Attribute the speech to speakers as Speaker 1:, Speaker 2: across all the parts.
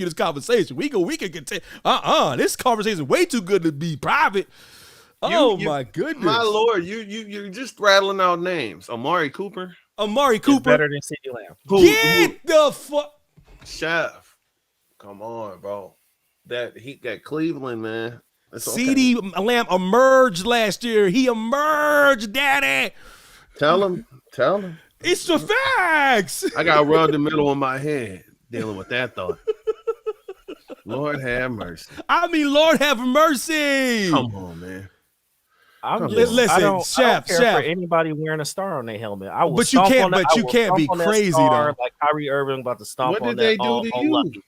Speaker 1: this conversation. We can continue. This conversation is way too good to be private. My goodness.
Speaker 2: My Lord, you're just rattling out names. Amari Cooper.
Speaker 3: Better than CeeDee Lamb.
Speaker 1: Get the fuck.
Speaker 2: Chef. Come on, bro. That Cleveland, man.
Speaker 1: CeeDee Lamb emerged last year. He emerged, daddy.
Speaker 2: Tell him.
Speaker 1: It's the facts.
Speaker 2: I got rubbed the middle of my head dealing with that thought. Lord have mercy.
Speaker 1: Lord have mercy.
Speaker 2: Come on, man.
Speaker 1: Listen,
Speaker 3: I don't care
Speaker 1: Chef.
Speaker 3: for anybody wearing a star on their helmet.
Speaker 1: But you can't be crazy though.
Speaker 3: Like Kyrie Irving about to stomp on that.
Speaker 2: What did they do to you?
Speaker 3: Lucky.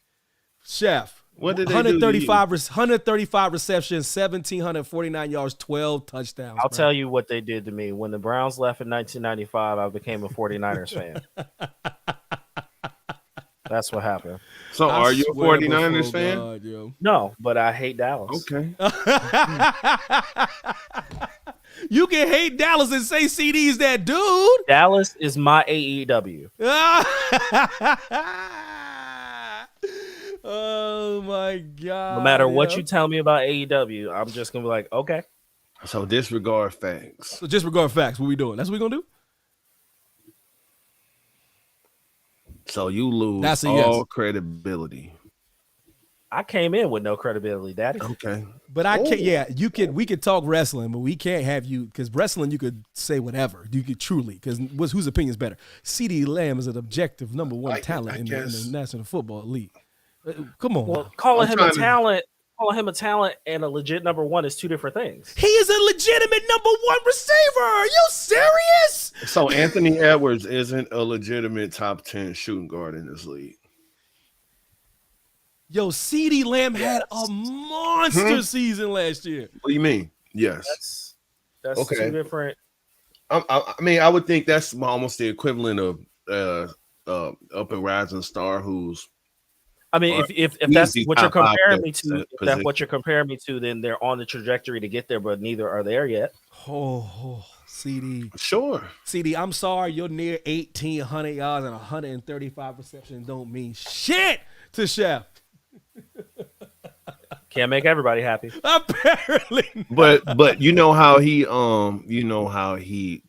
Speaker 1: Chef.
Speaker 2: What did they do to you?
Speaker 1: 135 receptions, 1,749 yards, 12 touchdowns.
Speaker 3: I'll tell you what they did to me. When the Browns left in 1995, I became a 49ers fan. That's what happened.
Speaker 2: So are you a 49ers fan?
Speaker 1: God,
Speaker 3: no, but I hate Dallas.
Speaker 2: Okay.
Speaker 1: You can hate Dallas and say CD's that dude.
Speaker 3: Dallas is my AEW.
Speaker 1: Oh my God.
Speaker 3: No matter what you tell me about AEW, I'm just going to be like, okay.
Speaker 2: So disregard facts.
Speaker 1: What we doing? That's what we going to do?
Speaker 2: So you lose
Speaker 1: That's
Speaker 2: all credibility.
Speaker 3: I came in with no credibility, Daddy.
Speaker 2: Okay.
Speaker 1: But I can't, we could talk wrestling, but we can't have you, because wrestling, you could say whatever. You could truly, because whose opinion is better? CeeDee Lamb is an objective number one talent in the National Football League. Come on.
Speaker 3: Well, calling him a talent and a legit number one is two different things.
Speaker 1: He is a legitimate number one receiver. Are you serious?
Speaker 2: So Anthony Edwards isn't a legitimate top 10 shooting guard in this league.
Speaker 1: Yo, CeeDee Lamb had a monster season last year.
Speaker 2: What do you mean? Yes.
Speaker 3: That's okay. Two different.
Speaker 2: I would think that's almost the equivalent of up and rising star who's.
Speaker 3: If that's what you're comparing me to, if that's what you're comparing me to, then they're on the trajectory to get there, but neither are there yet.
Speaker 1: Oh, CD.
Speaker 2: Sure.
Speaker 1: CD, I'm sorry, you're near 1,800 yards and 135 receptions don't mean shit to Chef.
Speaker 3: Can't make everybody happy.
Speaker 1: Apparently.
Speaker 2: But you know how he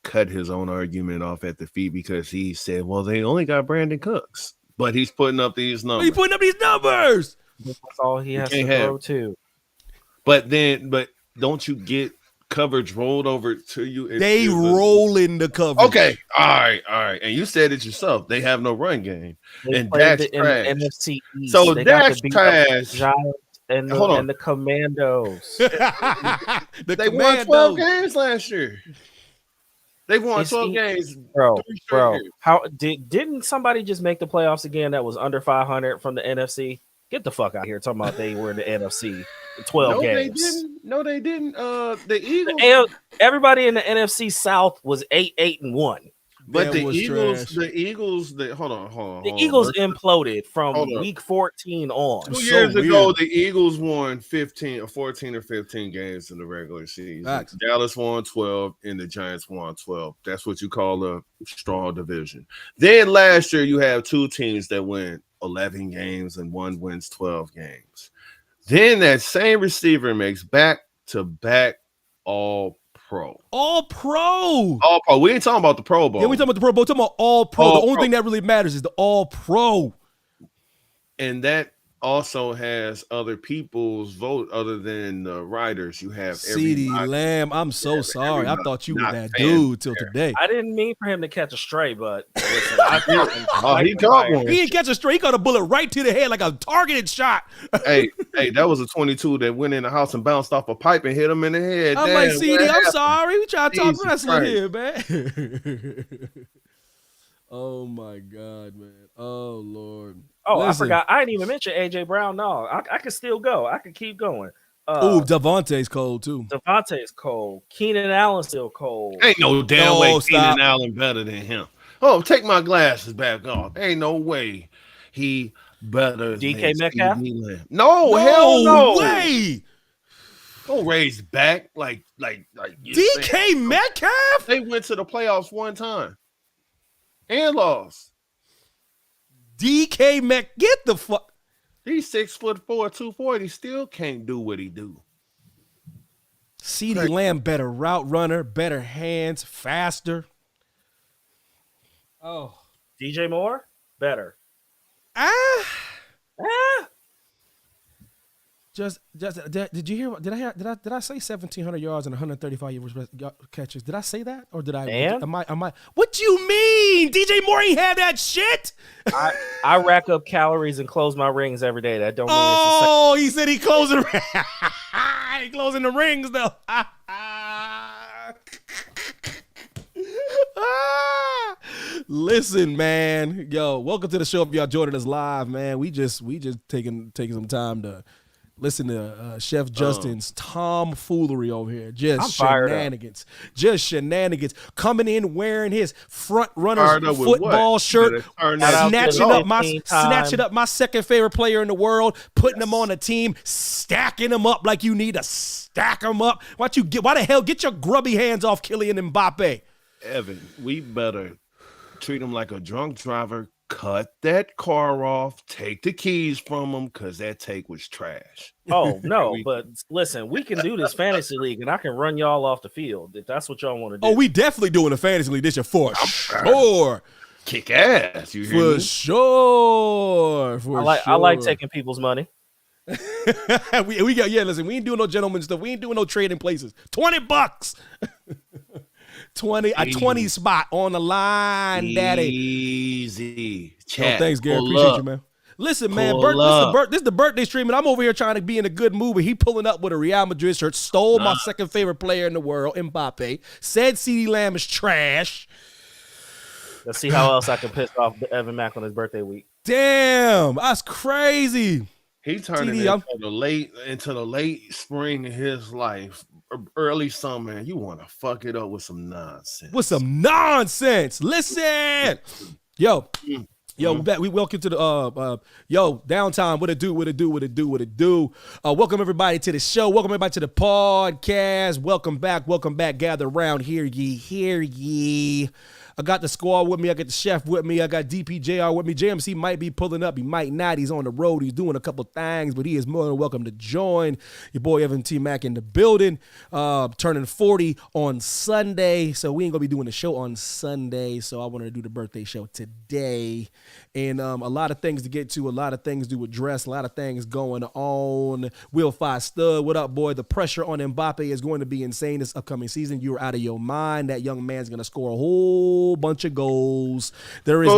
Speaker 2: cut his own argument off at the feet because he said, well, they only got Brandon Cooks. But he's putting up these numbers.
Speaker 3: That's all he has to throw to.
Speaker 2: But don't you get coverage rolled over to you?
Speaker 1: They roll in the coverage.
Speaker 2: Okay. All right. And you said it yourself. They have no run game. And that's trash.
Speaker 3: NFC East.
Speaker 2: So that's trash.
Speaker 3: And the Commandos.
Speaker 2: They won 12 games last year. They won 12 games,
Speaker 3: bro. How didn't somebody just make the playoffs again that was under 500 from the NFC? Get the fuck out here talking about they were in the NFC. 12 games.
Speaker 2: No, they didn't. The Eagles.
Speaker 3: Everybody in the NFC South was 8-1.
Speaker 2: But the Eagles, hold on.
Speaker 3: The Eagles imploded from week 14 on.
Speaker 2: 2 years ago, the Eagles won 14 or 15 games in the regular season. Facts. Dallas won 12 and the Giants won 12. That's what you call a strong division. Then last year, you have two teams that win 11 games and one wins 12 games. Then that same receiver makes back-to-back All-Pro.
Speaker 1: All Pro.
Speaker 2: We ain't talking about the Pro Bowl.
Speaker 1: Yeah, we talking about the Pro Bowl. We're talking about All Pro. The only thing that really matters is the All Pro.
Speaker 2: And that also has other people's vote other than the writers. You have
Speaker 1: CeeDee Lamb. I'm so sorry. I thought you were that dude till today.
Speaker 3: I didn't mean for him to catch a stray, but listen,
Speaker 2: he caught one.
Speaker 1: He didn't catch a stray. He caught a bullet right to the head like a targeted shot.
Speaker 2: hey, that was a 22 that went in the house and bounced off a pipe and hit him in the head.
Speaker 1: I'm like, CeeDee, I'm sorry. We try to talk wrestling here, man. Oh my God, man. Oh Lord.
Speaker 3: Oh, listen. I forgot. I didn't even mention AJ Brown. No, I can still go. I can keep going.
Speaker 1: Devontae's cold too.
Speaker 3: Devontae's cold. Keenan Allen's still cold.
Speaker 2: Ain't no damn way Keenan Allen better than him. Oh, take my glasses back off. Ain't no way he better
Speaker 3: DK
Speaker 2: than
Speaker 3: Metcalf?
Speaker 2: No, hell no
Speaker 1: way.
Speaker 2: Don't raise back like
Speaker 1: DK Metcalf?
Speaker 2: They went to the playoffs one time and lost.
Speaker 1: DK Metcalf, get the fuck.
Speaker 2: He's 6'4", 240. Still can't do what he do.
Speaker 1: CeeDee Lamb, better route runner, better hands, faster. Oh,
Speaker 3: DJ Moore, better.
Speaker 1: Did you hear? Did I say 1,700 yards and 135 catches? Did I say that, or did I?
Speaker 3: Man?
Speaker 1: Am I? What do you mean? DJ Moore ain't have that shit.
Speaker 3: I rack up calories and close my rings every day. That don't mean
Speaker 1: oh, he said he closing. He closing the rings though. Listen, man. Yo, welcome to the show. If y'all joining us live, man, we just taking some time to listen to Chef Justin's tomfoolery over here. Just shenanigans. Just shenanigans. Coming in wearing his front runner's football shirt, snatching up my second favorite player in the world, putting him on a team, stacking him up like you need to stack him up. Why the hell get your grubby hands off Kylian Mbappe?
Speaker 2: Evan, we better treat him like a drunk driver. Cut that car off, take the keys from him, because that take was trash.
Speaker 3: Oh, no, but listen, we can do this fantasy league, and I can run y'all off the field if that's what y'all want to do.
Speaker 1: Oh, we definitely doing a fantasy league this year for sure.
Speaker 2: Kick ass, you hear me?
Speaker 1: For sure.
Speaker 3: I like taking people's money.
Speaker 1: we got listen, we ain't doing no gentleman stuff. We ain't doing no trading places. $20. 20 spot on the line, daddy.
Speaker 2: Easy. Chat.
Speaker 1: Thanks, Gary. Appreciate you, man. Listen, man, this is the birthday stream, and I'm over here trying to be in a good mood, but he pulling up with a Real Madrid shirt, stole my second favorite player in the world, Mbappe, said CeeDee Lamb is trash.
Speaker 3: Let's see how else I can piss off Evan Mack on his birthday week.
Speaker 1: Damn, that's crazy.
Speaker 2: He turned into the late spring of his life, early summer, and you want to fuck it up with some nonsense. Listen, yo, we welcome to the downtime. What it do? Welcome everybody to the show. Welcome everybody to the podcast. Welcome back. Gather around, hear ye. I got the squad with me. I got the chef with me. I got DPJR with me. JMC might be pulling up. He might not. He's on the road. He's doing a couple things, but he is more than welcome to join. Your boy Evan T. Mack in the building, turning 40 on Sunday. So we ain't going to be doing the show on Sunday. So I wanted to do the birthday show today. And a lot of things to get to, a lot of things to address, a lot of things going on. Will 5 Stud, what up, boy? The pressure on Mbappe is going to be insane this upcoming season. You're out of your mind. That young man's going to score a whole bunch of goals. There is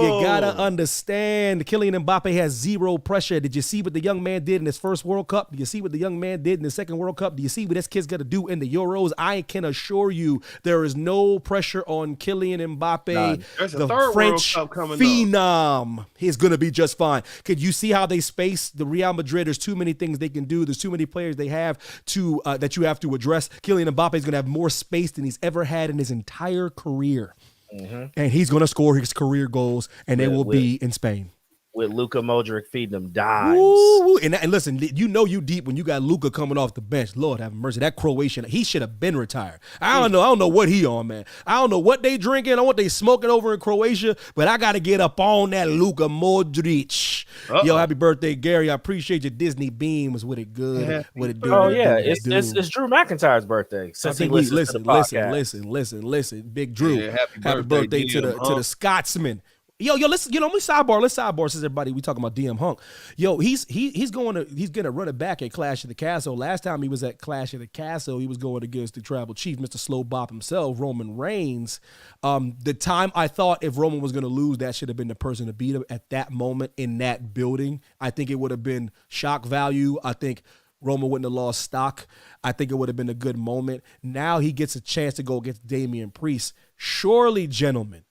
Speaker 2: you gotta understand Kylian Mbappe has zero pressure. Did you see what the young man did in his first World Cup? Do you see what the young man did in the second World Cup? Do you see what this kid's gonna do in the Euros? I can assure you there is no pressure on Kylian Mbappe. The French phenom is gonna be just fine. Could you see how they space the Real Madrid? There's too many things they can do. There's too many players they have to that you have to address. Kylian Mbappe is gonna have more space than he's ever had in his entire career. And he's going to score his career goals, and they will be in Spain.
Speaker 3: With Luka Modric feeding them dimes.
Speaker 1: Ooh, and listen, you deep when you got Luka coming off the bench. Lord have mercy. That Croatian, he should have been retired. I don't know what he on, man. I don't know what they drinking or what they smoking over in Croatia, but I got to get up on that Luka Modric. Yo, happy birthday, Gary. I appreciate your Disney beams. What it good. Yeah. What it do.
Speaker 3: Oh, yeah. It's Drew McIntyre's birthday. Since he listens to the podcast. Listen. Big Drew. Yeah, happy birthday to the Scotsman. Yo, listen, let me sidebar. Let's sidebar since everybody we talking about DM Hunk. Yo, he's gonna run it back at Clash of the Castle. Last time he was at Clash of the Castle, he was going against the Tribal Chief, Mr. Slow Bop himself, Roman Reigns. The time I thought if Roman was gonna lose, that should have been the person to beat him at that moment in that building. I think it would have been shock value. I think Roman wouldn't have lost stock. I think it would have been a good moment. Now he gets a chance to go against Damian Priest. Surely, gentlemen,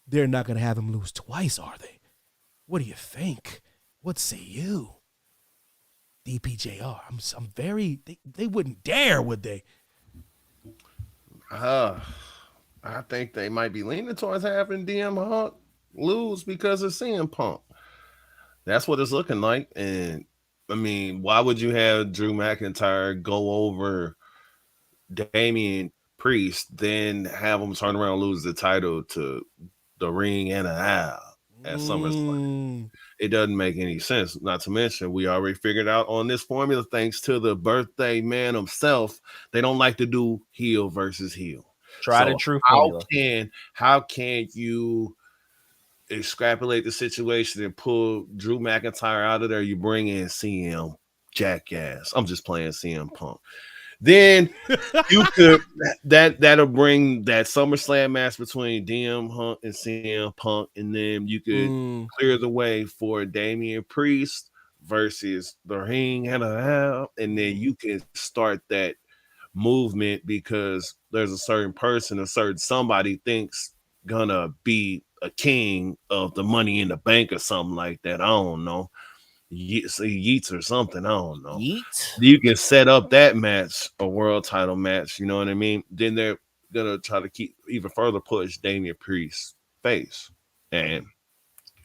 Speaker 3: they're not going to have him lose twice, are they? What do you think? What say you? DPJR. I'm very, they wouldn't dare, would they?
Speaker 2: I think they might be leaning towards having DM Hunk lose because of CM Punk. That's what it's looking like. And I mean, why would you have Drew McIntyre go over Damian Priest, then have him turn around and lose the title to the Ring and a half? at SummerSlam. It doesn't make any sense. Not to mention, we already figured out on this formula, thanks to the birthday man himself, they don't like to do heel versus heel.
Speaker 3: Tried and true formula.
Speaker 2: How can you extrapolate the situation and pull Drew McIntyre out of there? You bring in CM Jackass. I'm just playing CM Punk. Then you could that'll bring that SummerSlam match between DM Hunt and CM Punk, and then you could clear the way for Damian Priest versus the Ring and then you can start that movement because there's a certain person, a certain somebody thinks gonna be a king of the Money in the Bank or something like that. I don't know. Yeats or something. I don't know.
Speaker 3: Yeet.
Speaker 2: You can set up that match, a world title match. You know what I mean? Then they're gonna try to keep even further push Damian Priest's face, and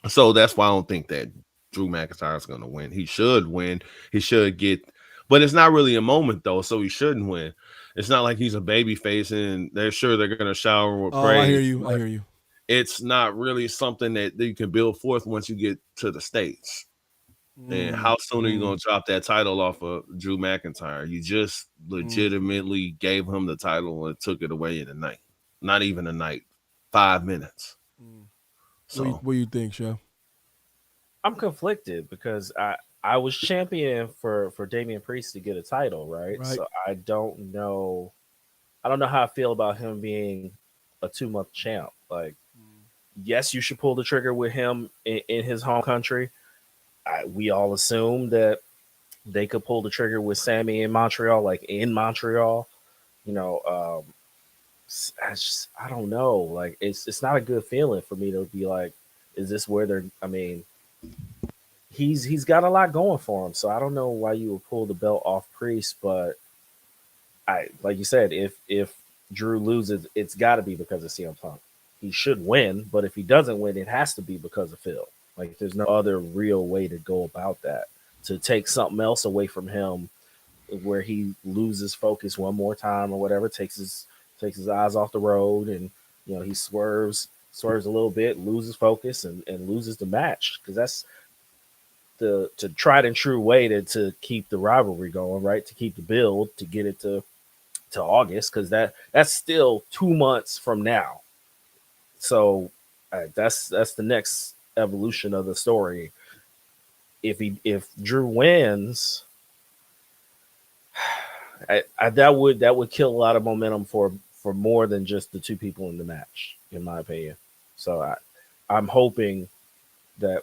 Speaker 2: so that's why I don't think that Drew McIntyre is gonna win. He should win. He should get, but it's not really a moment though, so he shouldn't win. It's not like he's a baby face, and they're gonna shower with praise.
Speaker 1: I hear you.
Speaker 2: It's not really something that you can build forth once you get to the States. And how soon are you going to drop that title off of Drew McIntyre? You just legitimately gave him the title and took it away in a night. Not even a night. 5 minutes.
Speaker 1: So, what do you think, Chef?
Speaker 3: I'm conflicted because I was championing for Damian Priest to get a title, right? So I don't know how I feel about him being a 2-month champ. Like, yes, you should pull the trigger with him in his home country. We all assumed that they could pull the trigger with Sammy in Montreal, like in Montreal. You know, I don't know. Like, it's not a good feeling for me to be like, is this where they're? I mean, he's got a lot going for him, so I don't know why you would pull the belt off Priest. But like you said, if Drew loses, it's got to be because of CM Punk. He should win, but if he doesn't win, it has to be because of Phil. Like, there's no other real way to go about that. To take something else away from him where he loses focus one more time or whatever, takes his eyes off the road, and, you know, he swerves a little bit, loses focus, and loses the match. Because that's the tried and true way to keep the rivalry going, right? To keep the build, to get it to August, because that's still 2 months from now. So that's the next evolution of the story. If Drew wins, that would kill a lot of momentum for more than just the two people in the match, in my opinion. So I'm hoping that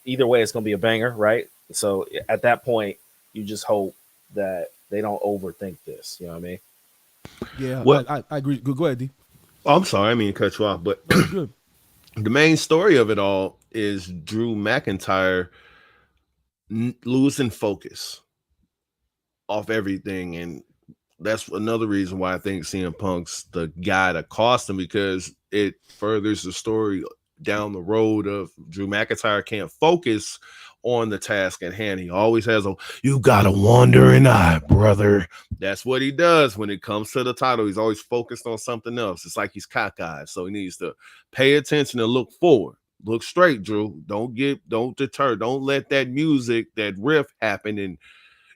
Speaker 3: either way it's going to be a banger, right? So at that point, you just hope that they don't overthink this. You know what I mean?
Speaker 1: Yeah, well, I agree. Go ahead, D.
Speaker 2: Oh, I'm sorry, I mean to cut you off, but
Speaker 1: good.
Speaker 2: The main story of it all is Drew McIntyre losing focus off everything, and that's another reason why I think CM Punk's the guy to cost him, because it furthers the story down the road of Drew McIntyre can't focus on the task at hand. He always has you got a wandering eye, brother. That's what he does when it comes to the title. He's always focused on something else. It's like he's cockeyed, so he needs to pay attention and look forward. Look straight, Drew. Don't deter. Don't let that music, that riff happen and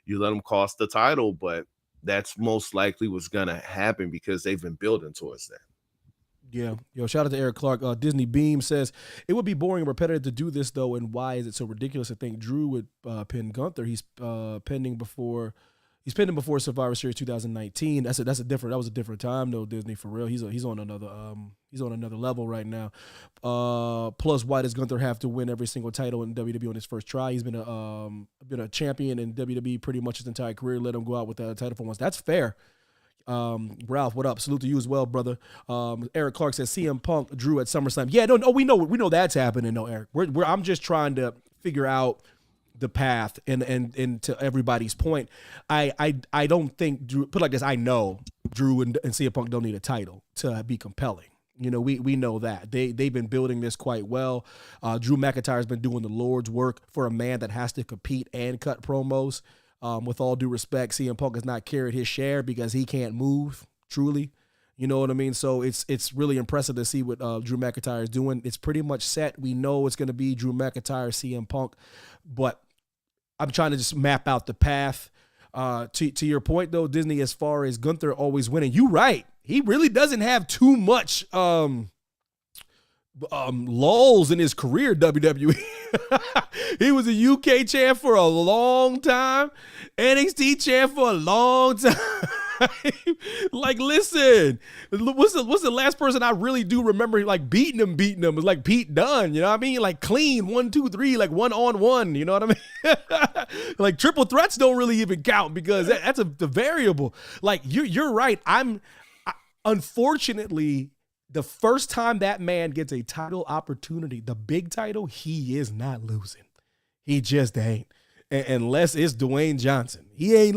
Speaker 2: you let him cost the title. But that's most likely what's gonna happen because they've been building towards that.
Speaker 1: Yeah. Yo, shout out to Eric Clark. Disney Beam says, it would be boring and repetitive to do this, though, and why is it so ridiculous to think Drew would pin Gunther? He's pending before Survivor Series 2019. That was a different time, though, Disney, for real. He's on another level right now. Plus, why does Gunther have to win every single title in WWE on his first try? He's been a champion in WWE pretty much his entire career. Let him go out with that title for once. That's fair. Ralph, what up? Salute to you as well, brother. Eric Clark says CM Punk Drew at SummerSlam. Yeah, no, we know that's happening. No, Eric, I'm just trying to figure out the path, and to everybody's point, I don't think Drew, put it like this, I know Drew and CM Punk don't need a title to be compelling. You know, we know that they've been building this quite well. Drew McIntyre's been doing the Lord's work for a man that has to compete and cut promos. With all due respect, CM Punk has not carried his share because he can't move, truly. You know what I mean? So it's really impressive to see what Drew McIntyre is doing. It's pretty much set. We know it's going to be Drew McIntyre, CM Punk, but I'm trying to just map out the path. To your point, though, Disney, as far as Gunther always winning, you're right. He really doesn't have too much lulls in his career, WWE. He was a UK champ for a long time, NXT champ for a long time. Like, listen, what's the last person I really do remember like beating him? It was like Pete Dunne, you know what I mean? Like clean 1, 2, 3, like 1-on-1, you know what I mean? Like triple threats don't really even count because that's the variable. Like you're right. Unfortunately, the first time that man gets a title opportunity, the big title, he is not losing. He just ain't. Unless it's Dwayne Johnson. He ain't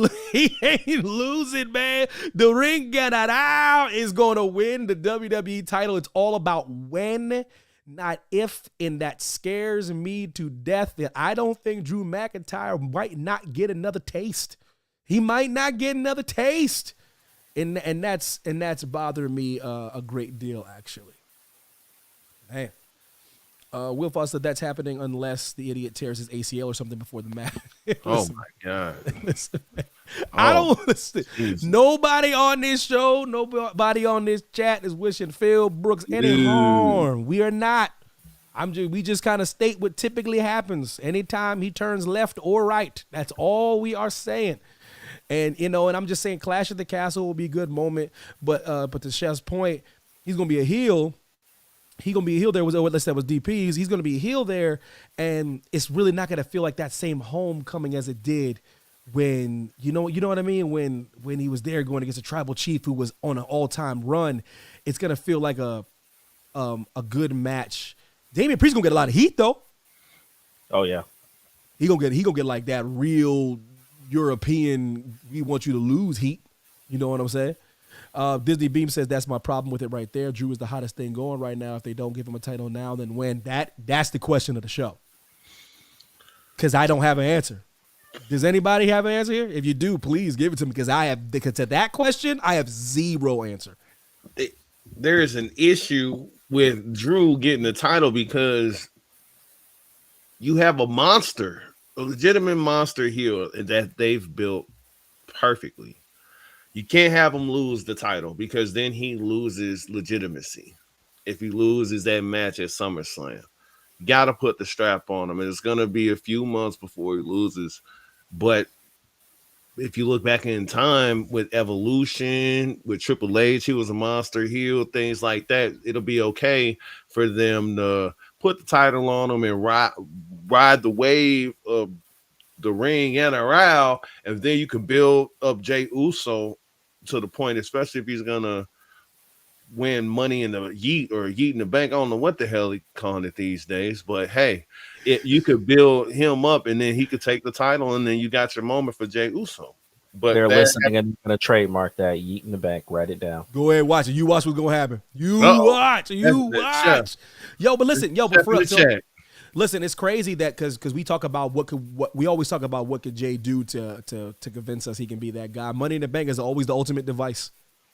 Speaker 1: losing, man. The Ring General is going to win the WWE title. It's all about when, not if, and that scares me to death that I don't think Drew McIntyre might not get another taste. He might not get another taste. And that's bothering me a great deal, actually. Man. Will Foss said that's happening unless the idiot tears his ACL or something before the match.
Speaker 2: Oh my God!
Speaker 1: Listen, I don't listen. Nobody on this show, nobody on this chat is wishing Phil Brooks any harm. We are not. We just kind of state what typically happens anytime he turns left or right. That's all we are saying. And and I'm just saying, Clash at the Castle will be a good moment. But to Chef's point, he's gonna be a heel. He's going to be a heel there. Let's say it was DP's. He's going to be a heel there, and it's really not going to feel like that same homecoming as it did when, you know what I mean? When he was there going against a tribal chief who was on an all-time run. It's going to feel like a good match. Damian Priest going to get a lot of heat, though.
Speaker 3: Oh, yeah.
Speaker 1: He gonna get like that real European, we want you to lose heat. You know what I'm saying? Disney Beam says that's my problem with it right there. Drew is the hottest thing going right now. If they don't give him a title now, then when? That's the question of the show. Because I don't have an answer. Does anybody have an answer here? If you do, please give it to me because to that question, I have zero answer.
Speaker 2: There is an issue with Drew getting the title because you have a monster, a legitimate monster heel that they've built perfectly. You can't have him lose the title because then he loses legitimacy. If he loses that match at SummerSlam, you got to put the strap on him. And it's going to be a few months before he loses. But if you look back in time with Evolution, with Triple H, he was a monster heel, things like that. It'll be okay for them to put the title on him and ride the wave of the Ring and around. And then you can build up Jey Uso to the point, especially if he's gonna win Money in the Yeet or Yeet in the Bank. I don't know what the hell he calling it these days, but hey, you could build him up and then he could take the title and then you got your moment for Jey Uso. But
Speaker 3: they're listening and going to trademark that Yeet in the Bank. Write it down.
Speaker 1: Go ahead, watch it. You watch what's gonna happen. Watch. Yo, but listen, but for us, listen, it's crazy that because we talk about what we always talk about what could Jay do to convince us he can be that guy. Money in the Bank is always the ultimate device.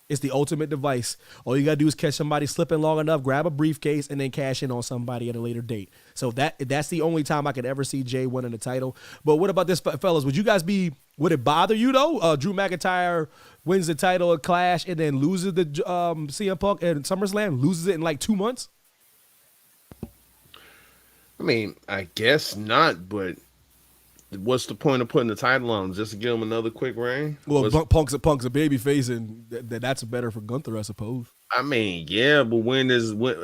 Speaker 1: It's the ultimate device. All you gotta do is catch somebody slipping long enough, grab a briefcase, and then cash in on somebody at a later date. So that's the only time I could ever see Jay winning the title. But what about this, fellas? Would it bother you though? Drew McIntyre wins the title at Clash and then loses the CM Punk at SummerSlam, loses it in like 2 months?
Speaker 2: I mean, I guess not, but what's the point of putting the title on him? Just to give him another quick reign?
Speaker 1: Well, Punk's a babyface, and that's better for Gunther, I suppose.
Speaker 2: I mean, yeah, but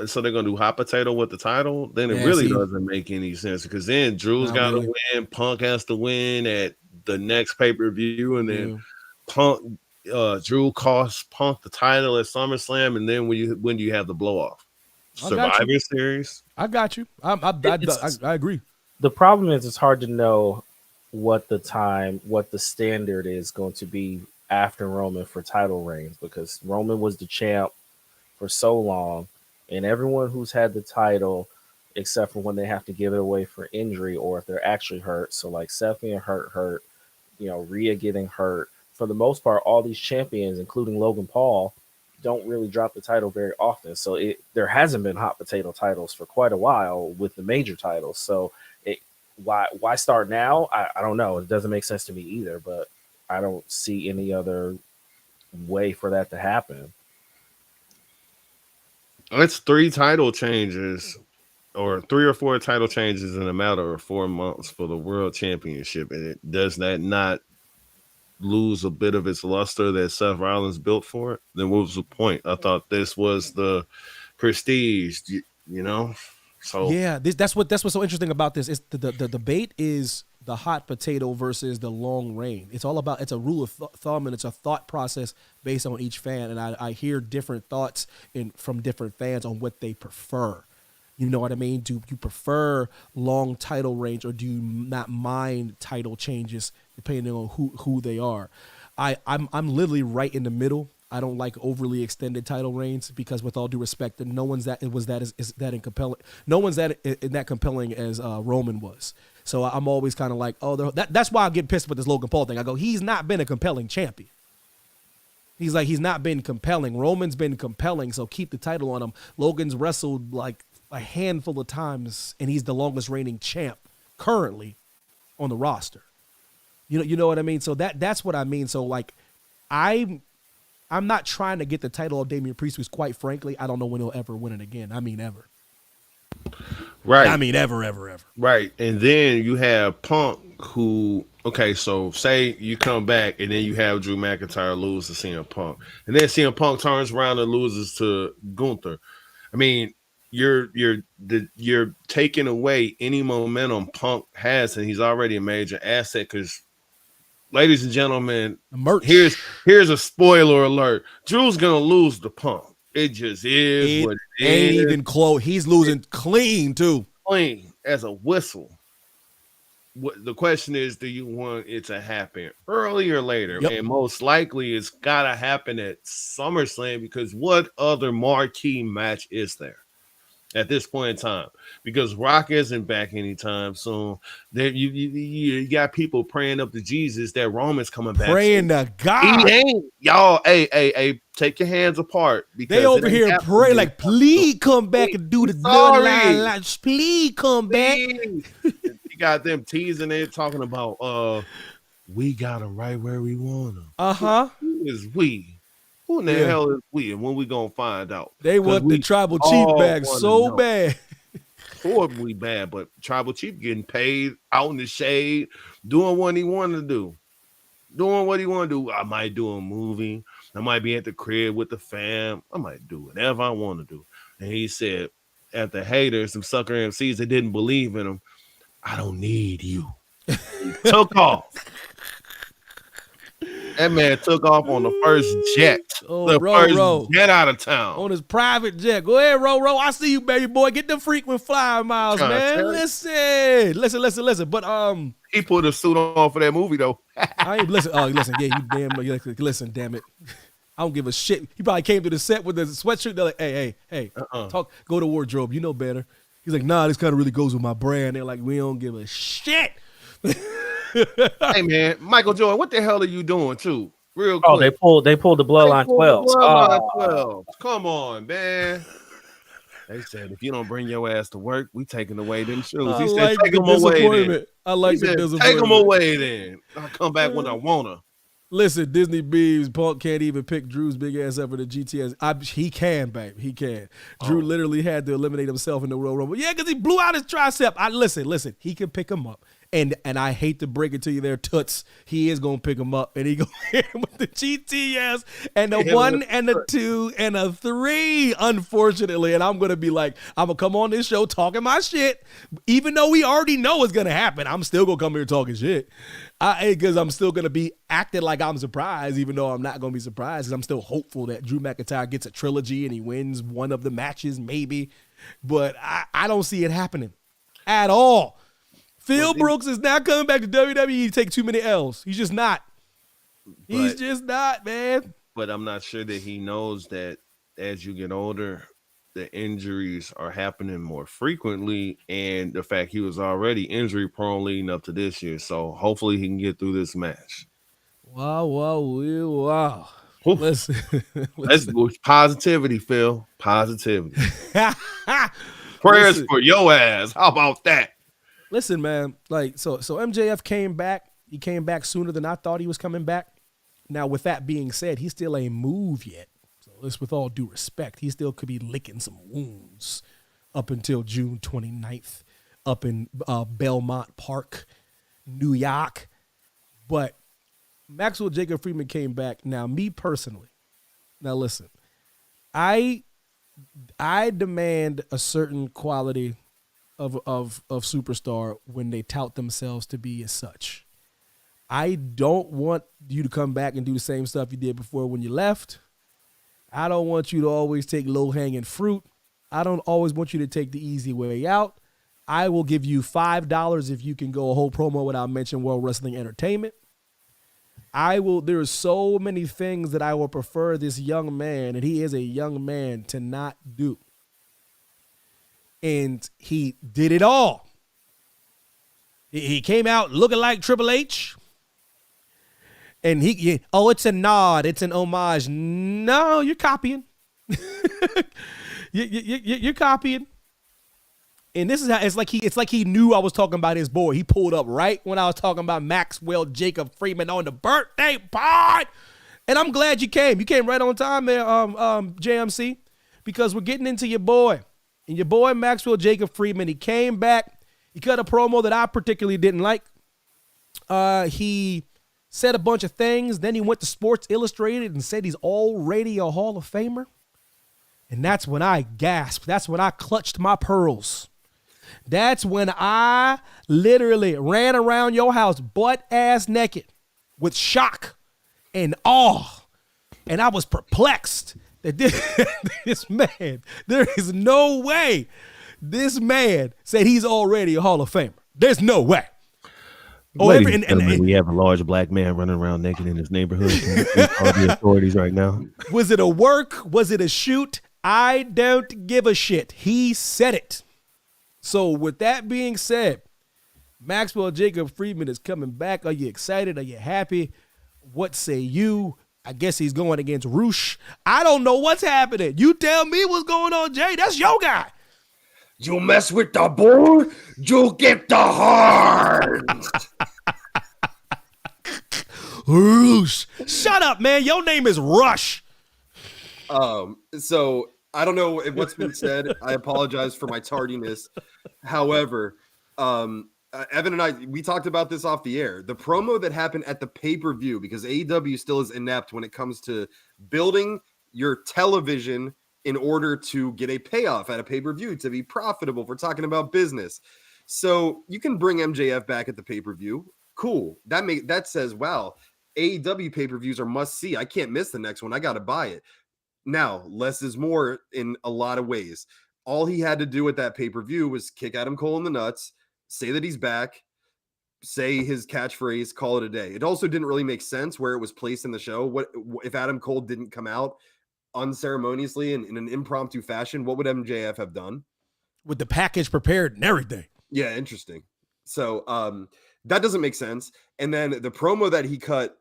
Speaker 2: so they're gonna do hot potato with the title? Then it really doesn't make any sense because then Drew's got to win, Punk has to win at the next pay-per-view, and then Drew costs Punk the title at SummerSlam, and then when do you have the blow-off? Survivor Series?
Speaker 1: I got you. I agree.
Speaker 3: The problem is it's hard to know what the standard is going to be after Roman for title reigns because Roman was the champ for so long, and everyone who's had the title, except for when they have to give it away for injury or if they're actually hurt. So like Seth being hurt, Rhea getting hurt. For the most part, all these champions, including Logan Paul, don't really drop the title very often. So there hasn't been hot potato titles for quite a while with the major titles. So why start now? I don't know. It doesn't make sense to me either, but I don't see any other way for that to happen.
Speaker 2: It's 3 title changes or 3 or 4 title changes in a matter of 4 months for the world championship. And it does that not lose a bit of its luster that Seth Rollins built for it? Then what was the point? I thought this was the prestige, you know? So
Speaker 1: yeah, that's what's so interesting about this is the debate is the hot potato versus the long reign. It's all about, it's a rule of thumb and it's a thought process based on each fan. And I hear different thoughts from different fans on what they prefer. You know what I mean? Do you prefer long title reigns or do you not mind title changes depending on who they are? I'm literally right in the middle. I don't like overly extended title reigns because, with all due respect, no one's that compelling. No one's that compelling as Roman was. So I'm always kind of like, that's why I get pissed with this Logan Paul thing. I go, he's not been a compelling champion. He's not been compelling. Roman's been compelling, so keep the title on him. Logan's wrestled like a handful of times, and he's the longest reigning champ currently on the roster. You know what I mean? So that's what I mean. So like, I'm not trying to get the title of Damian Priest, because quite frankly, I don't know when he'll ever win it again. I mean, ever.
Speaker 2: Right.
Speaker 1: I mean, ever.
Speaker 2: Right. And then you have Punk, who, okay, so say you come back and then you have Drew McIntyre lose to CM Punk. And then CM Punk turns around and loses to Gunther. I mean, you're taking away any momentum Punk has, and he's already a major asset because, ladies and gentlemen, here's a spoiler alert. Drew's gonna lose the Punk. It just is what it
Speaker 1: ain't
Speaker 2: is.
Speaker 1: Even close. He's losing clean too.
Speaker 2: Clean as a whistle. The question is, do you want it to happen early or later? Yep. And most likely it's gotta happen at SummerSlam, because what other marquee match is there at this point in time? Because Rock isn't back anytime soon. There, you got people praying up to Jesus that Roman's coming back.
Speaker 1: Praying to God.
Speaker 2: He ain't. Y'all, hey, take your hands apart. Because
Speaker 1: they over here pray like, please come back and do the line. Please come back.
Speaker 2: You got them teasing it, talking about, we got him right where we want him.
Speaker 1: Uh-huh.
Speaker 2: Who is we? Who in the hell is we, and when we gonna find out?
Speaker 1: They want the Tribal Chief back so bad.
Speaker 2: Horribly bad, but Tribal Chief getting paid out in the shade, doing what he wanted to do. I might do a movie. I might be at the crib with the fam. I might do whatever I want to do. And he said, at the haters, some sucker MCs that didn't believe in him, I don't need you. He took off. That man took off on the first jet. First jet out of town.
Speaker 1: On his private jet. Go ahead, Ro. I see you, baby boy. Get the frequent flyer miles, man. Listen. But
Speaker 2: he put a suit on for that movie, though.
Speaker 1: I ain't listen. Yeah, you damn. Listen, damn it. I don't give a shit. He probably came to the set with the sweatshirt. They're like, hey, talk. Go to wardrobe. You know better. He's like, nah, this kind of really goes with my brand. They're like, we don't give a shit.
Speaker 2: Hey man, Michael Jordan, what the hell are you doing too? Real quick.
Speaker 3: Oh, they pulled the Bloodline 12.
Speaker 2: Come on, man. They said if you don't bring your ass to work, we taking away them shoes. He said take them away then.
Speaker 1: I like the disappointment.
Speaker 2: Take them away then. I'll come back when I wanna.
Speaker 1: Listen, Disney Beeves, Punk can't even pick Drew's big ass up for the GTS. He can, babe. He can. Drew literally had to eliminate himself in the Royal Rumble. Yeah, because he blew out his tricep. Listen. He can pick him up. And I hate to break it to you there, Toots. He is going to pick him up. And he going to hit him with the GTS and the 1 and the 2 and a 3, unfortunately. And I'm going to be like, I'm going to come on this show talking my shit. Even though we already know it's going to happen, I'm still going to come here talking shit. Because I'm still going to be acting like I'm surprised, even though I'm not going to be surprised. Because I'm still hopeful that Drew McIntyre gets a trilogy and he wins one of the matches, maybe. But I don't see it happening at all. Phil Brooks is not coming back to WWE to take too many L's. He's just not. He's just not, man.
Speaker 2: But I'm not sure that he knows that as you get older, the injuries are happening more frequently, and the fact he was already injury prone leading up to this year. So hopefully he can get through this match.
Speaker 1: Wow.
Speaker 2: Listen. Let's go. Positivity, Phil. Positivity. Prayers for your ass. How about that?
Speaker 1: Listen, man. Like, so MJF came back. He came back sooner than I thought he was coming back. Now, with that being said, he still ain't moved yet. So this, with all due respect, he still could be licking some wounds up until June 29th up in Belmont Park, New York. But Maxwell Jacob Friedman came back. Now, me personally, now listen, I demand a certain quality of superstar when they tout themselves to be as such. I don't want you to come back and do the same stuff you did before when you left. I don't want you to always take low-hanging fruit. I don't always want you to take the easy way out. I will give you $5 if you can go a whole promo without mentioning World Wrestling Entertainment. There are so many things that I will prefer this young man, and he is a young man, to not do. And he did it all. He came out looking like Triple H. And it's a nod, it's an homage. No, you're copying. You're copying. And this is how it's like he knew I was talking about his boy. He pulled up right when I was talking about Maxwell Jacob Friedman on the birthday pod. And I'm glad you came. You came right on time there, JMC, because we're getting into your boy. And your boy Maxwell Jacob Friedman, he came back. He cut a promo that I particularly didn't like. He said a bunch of things. Then he went to Sports Illustrated and said he's already a Hall of Famer. And that's when I gasped. That's when I clutched my pearls. That's when I literally ran around your house butt-ass naked with shock and awe. And I was perplexed that this man, there is no way this man said he's already a Hall of Famer. There's no way.
Speaker 4: We have a large black man running around naked in his neighborhood. All the authorities right now.
Speaker 1: Was it a work? Was it a shoot? I don't give a shit. He said it. So with that being said, Maxwell Jacob Friedman is coming back. Are you excited? Are you happy? What say you? I guess he's going against Roosh. I don't know what's happening. You tell me what's going on, Jay. That's your guy.
Speaker 5: You mess with the bull, you get the heart.
Speaker 1: Roosh. Shut up, man. Your name is Rush.
Speaker 5: So I don't know what's been said. I apologize for my tardiness. However, Evan and I, we talked about this off the air. The promo that happened at the pay-per-view, because AEW still is inept when it comes to building your television in order to get a payoff at a pay-per-view, to be profitable. If we're talking about business. So you can bring MJF back at the pay-per-view. Cool. That says, wow, AEW pay-per-views are must-see. I can't miss the next one. I got to buy it. Now, less is more in a lot of ways. All he had to do at that pay-per-view was kick Adam Cole in the nuts, say that he's back, say his catchphrase, call it a day. It also didn't really make sense where it was placed in the show. What if Adam Cole didn't come out unceremoniously in an impromptu fashion? What would MJF have done?
Speaker 1: With the package prepared and everything.
Speaker 5: Yeah, interesting. So that doesn't make sense. And then the promo that he cut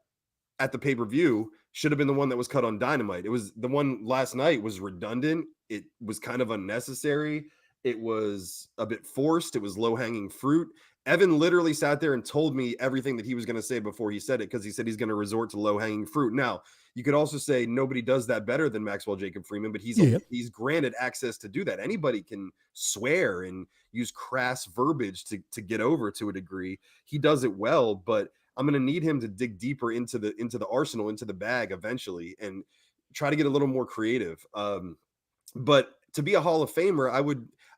Speaker 5: at the pay-per-view should have been the one that was cut on Dynamite. It was the one last night was redundant. It was kind of unnecessary. It was a bit forced. It was low-hanging fruit. Evan literally sat there and told me everything that he was going to say before he said it, because he said he's going to resort to low-hanging fruit. Now, you could also say nobody does that better than Maxwell Jacob Friedman, but he's granted access to do that. Anybody can swear and use crass verbiage to get over to a degree. He does it well, but I'm going to need him to dig deeper into the arsenal, into the bag eventually, and try to get a little more creative. But to be a Hall of Famer,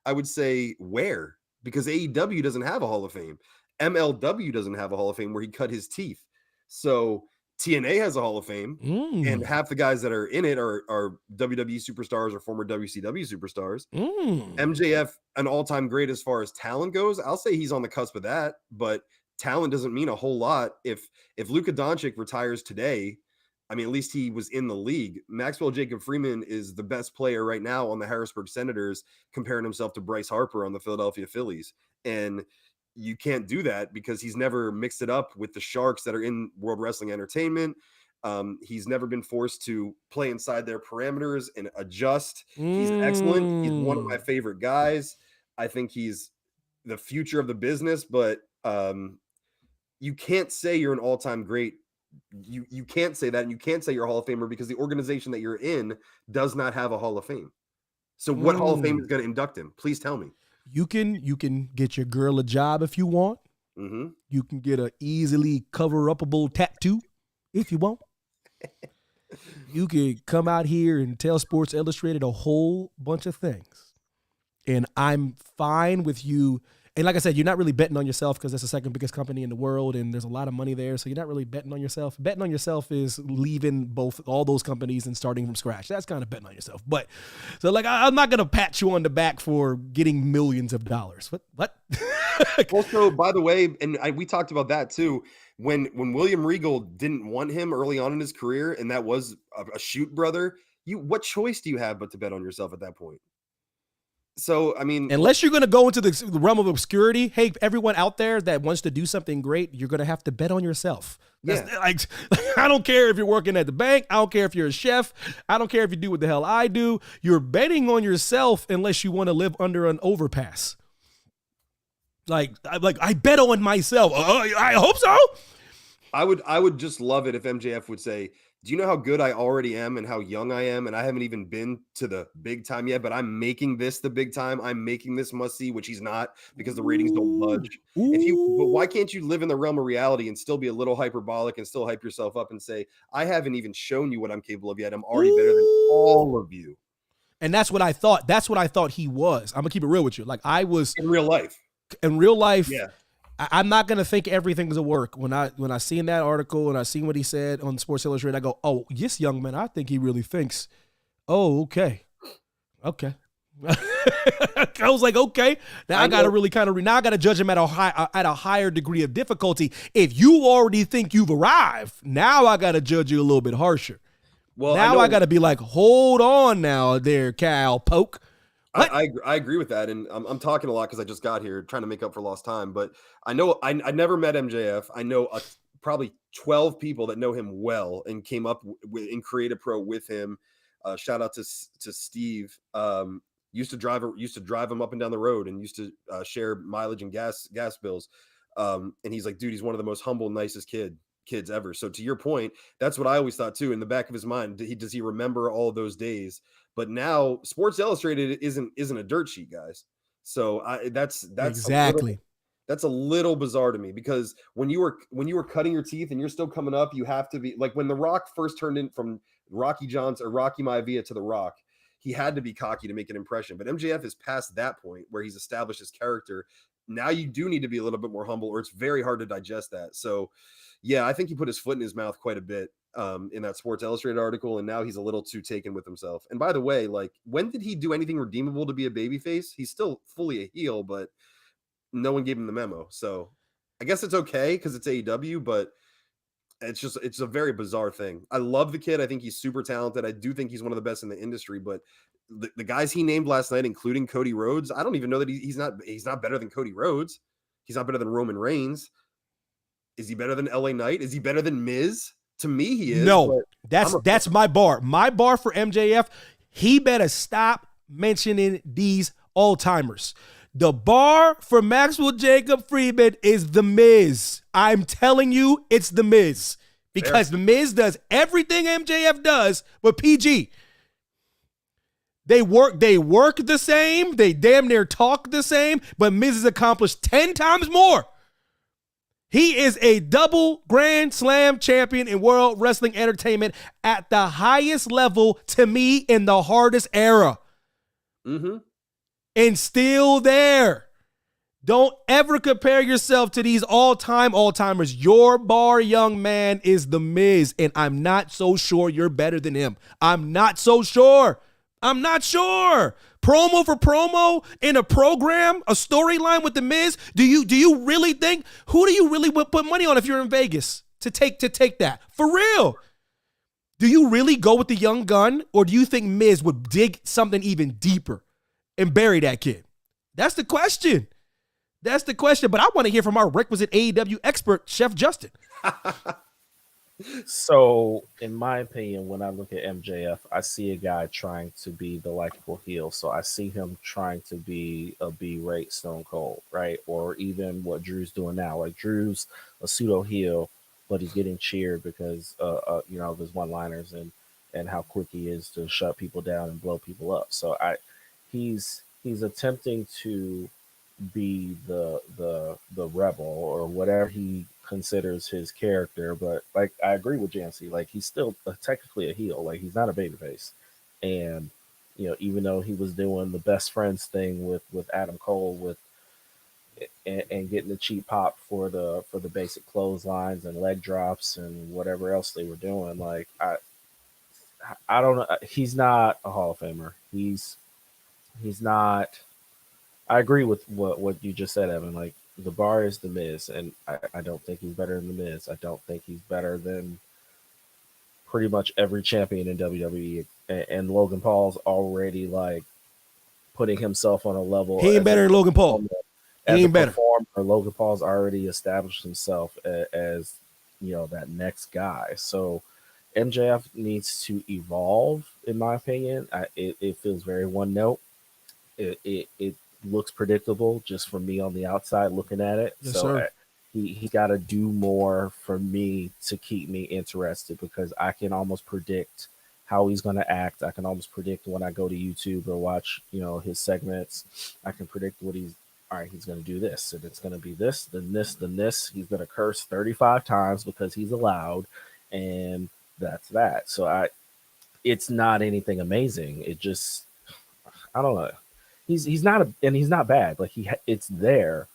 Speaker 5: I would say where? Because AEW doesn't have a Hall of Fame. MLW doesn't have a Hall of Fame where he cut his teeth. So TNA has a Hall of Fame, and half the guys that are in it are WWE superstars or former WCW superstars. MJF, an all-time great as far as talent goes, I'll say he's on the cusp of that, but talent doesn't mean a whole lot. If Luka Doncic retires today, I mean, at least he was in the league. Maxwell Jacob Friedman is the best player right now on the Harrisburg Senators, comparing himself to Bryce Harper on the Philadelphia Phillies. And you can't do that because he's never mixed it up with the Sharks that are in World Wrestling Entertainment. He's never been forced to play inside their parameters and adjust. He's excellent. He's one of my favorite guys. I think he's the future of the business, but you can't say you're an all-time great. You can't say that, and you can't say you're a Hall of Famer because the organization that you're in does not have a Hall of Fame. So what Hall of Fame is going to induct him? Please tell me.
Speaker 1: You can get your girl a job if you want.
Speaker 5: Mm-hmm.
Speaker 1: You can get an easily cover-upable tattoo if you want. You could come out here and tell Sports Illustrated a whole bunch of things. And I'm fine with you. And like I said, you're not really betting on yourself because that's the second biggest company in the world and there's a lot of money there. So you're not really betting on yourself. Betting on yourself is leaving all those companies and starting from scratch. That's kind of betting on yourself. But so like, I'm not going to pat you on the back for getting millions of dollars. What?
Speaker 5: Also, by the way, and we talked about that too. When William Regal didn't want him early on in his career, and that was a shoot brother, what choice do you have but to bet on yourself at that point? So, I mean,
Speaker 1: unless you're going to go into the realm of obscurity, hey, everyone out there that wants to do something great, you're going to have to bet on yourself. Like, I don't care if you're working at the bank. I don't care if you're a chef. I don't care if you do what the hell I do. You're betting on yourself unless you want to live under an overpass. Like I bet on myself. I hope so.
Speaker 5: I would just love it if MJF would say, do you know how good I already am and how young I am? And I haven't even been to the big time yet, but I'm making this the big time. I'm making this must see, which he's not because the ratings don't budge. But why can't you live in the realm of reality and still be a little hyperbolic and still hype yourself up and say, I haven't even shown you what I'm capable of yet. I'm already better than all of you.
Speaker 1: And that's what I thought. That's what I thought he was. I'm gonna keep it real with you. Like I was
Speaker 5: in real life.
Speaker 1: Yeah. I'm not gonna think everything's a work. When I seen that article and I seen what he said on Sports Illustrated, I go, "Oh, this young man, I think he really thinks." Oh, okay. I was like, okay. Now I gotta really now I gotta judge him at a higher degree of difficulty. If you already think you've arrived, now I gotta judge you a little bit harsher. Well, now I gotta be like, hold on, now there, Cal Poke.
Speaker 5: I agree with that, and I'm talking a lot because I just got here trying to make up for lost time. But I know I never met MJF. I know probably 12 people that know him well and came up in Creative Pro with him. Shout out to Steve. Used to drive him up and down the road and used to share mileage and gas bills. And he's like, dude, he's one of the most humble, nicest kids ever. So to your point, that's what I always thought too. In the back of his mind, does he remember all those days? But now Sports Illustrated isn't a dirt sheet, guys. So that's
Speaker 1: exactly.
Speaker 5: That's a little bizarre to me because when you were cutting your teeth and you're still coming up, you have to be like when The Rock first turned in from Rocky Johnson or Rocky Maivia to The Rock, he had to be cocky to make an impression. But MJF is past that point where he's established his character. Now you do need to be a little bit more humble, or it's very hard to digest that. So, yeah, I think he put his foot in his mouth quite a bit in that Sports Illustrated article, and now he's a little too taken with himself. And by the way, like, when did he do anything redeemable to be a babyface? He's still fully a heel, but no one gave him the memo. So I guess it's okay because it's AEW, but it's a very bizarre thing. I love the kid. I think he's super talented. I do think he's one of the best in the industry, but the guys he named last night, including Cody Rhodes, I don't even know that he's not better than Cody Rhodes. He's not better than Roman Reigns. Is he better than LA Knight? Is he better than Miz? To me, he is.
Speaker 1: No, that's my bar. My bar for MJF, he better stop mentioning these all-timers. The bar for Maxwell Jacob Friedman is The Miz. I'm telling you, it's The Miz. Because The Miz does everything MJF does, but PG. They work the same. They damn near talk the same, but Miz has accomplished 10 times more. He is a double Grand Slam champion in World Wrestling Entertainment at the highest level, to me, in the hardest era.
Speaker 5: Mm-hmm.
Speaker 1: And still there. Don't ever compare yourself to these all-timers. Your bar, young man, is The Miz, and I'm not so sure you're better than him. I'm not so sure. Promo for promo in a program, a storyline with The Miz. Do you really think, who do you really put money on if you're in Vegas to take that? For real. Do you really go with the young gun, or do you think Miz would dig something even deeper and bury that kid? That's the question. But I want to hear from our requisite AEW expert, Chef Justin.
Speaker 3: So, in my opinion, when I look at MJF, I see a guy trying to be the likable heel. So I see him trying to be a B-rate Stone Cold, right? Or even what Drew's doing now. Like Drew's a pseudo heel, but he's getting cheered because of his one-liners and how quick he is to shut people down and blow people up. So he's attempting to be the rebel or whatever he considers his character. But like I agree with Jancy, like he's still technically a heel. Like he's not a babyface. And even though he was doing the best friends thing with Adam Cole and getting the cheap pop for the basic clotheslines and leg drops and whatever else they were doing, like I don't know. He's not a Hall of Famer. He's not. I agree with what you just said, Evan. Like the bar is the Miz, and I don't think he's better than the Miz. I don't think he's better than pretty much every champion in WWE. And Logan Paul's already like putting himself on a level.
Speaker 1: He ain't better than Logan Paul. He ain't better.
Speaker 3: Logan Paul's already established himself as that next guy. So MJF needs to evolve, in my opinion. It feels very one note. It looks predictable just for me on the outside looking at it.
Speaker 1: Yes,
Speaker 3: so
Speaker 1: sir.
Speaker 3: He got to do more for me to keep me interested, because I can almost predict how he's going to act. I can almost predict when I go to YouTube or watch his segments. I can predict what he's going to do this, and it's going to be this, then this, then this. He's going to curse 35 times because he's allowed, and that's that. So it's not anything amazing. It just, I don't know. He's not and he's not bad. Like it's there,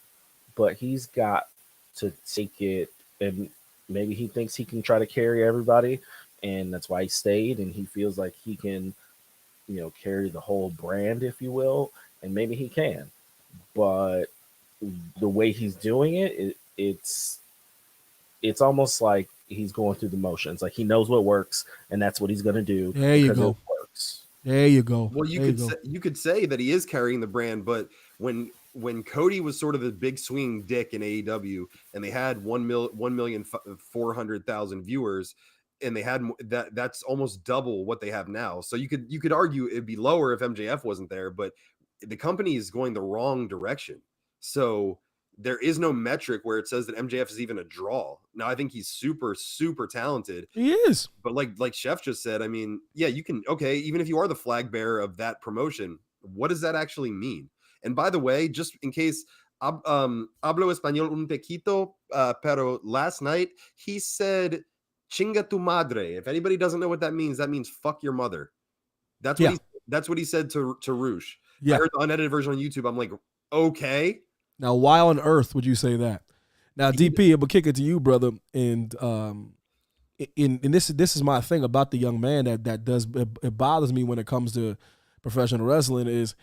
Speaker 3: but he's got to take it, and maybe he thinks he can try to carry everybody, and that's why he stayed, and he feels like he can, carry the whole brand, if you will, and maybe he can. But the way he's doing it's almost like he's going through the motions. Like he knows what works, and that's what he's going to do.
Speaker 1: There you go.
Speaker 3: It works.
Speaker 1: There you go.
Speaker 5: Well, you could say that he is carrying the brand, but when Cody was sort of a big swinging dick in AEW, and they had 1,400,000 viewers, and they had that's almost double what they have now. So you could argue it'd be lower if MJF wasn't there, but the company is going the wrong direction. So there is no metric where it says that MJF is even a draw. Now, I think he's super, super talented.
Speaker 1: He is.
Speaker 5: But like Chef just said, I mean, yeah, you can, okay, even if you are the flag bearer of that promotion, what does that actually mean? And by the way, just in case, hablo español un poquito, pero last night he said, chinga tu madre. If anybody doesn't know what that means fuck your mother. That's what he said to Roosh. Yeah. I heard the unedited version on YouTube. I'm like, okay.
Speaker 1: Now, why on earth would you say that? Now, DP, I'm gonna kick it to you, brother. And this is my thing about the young man that does it bothers me when it comes to professional wrestling is,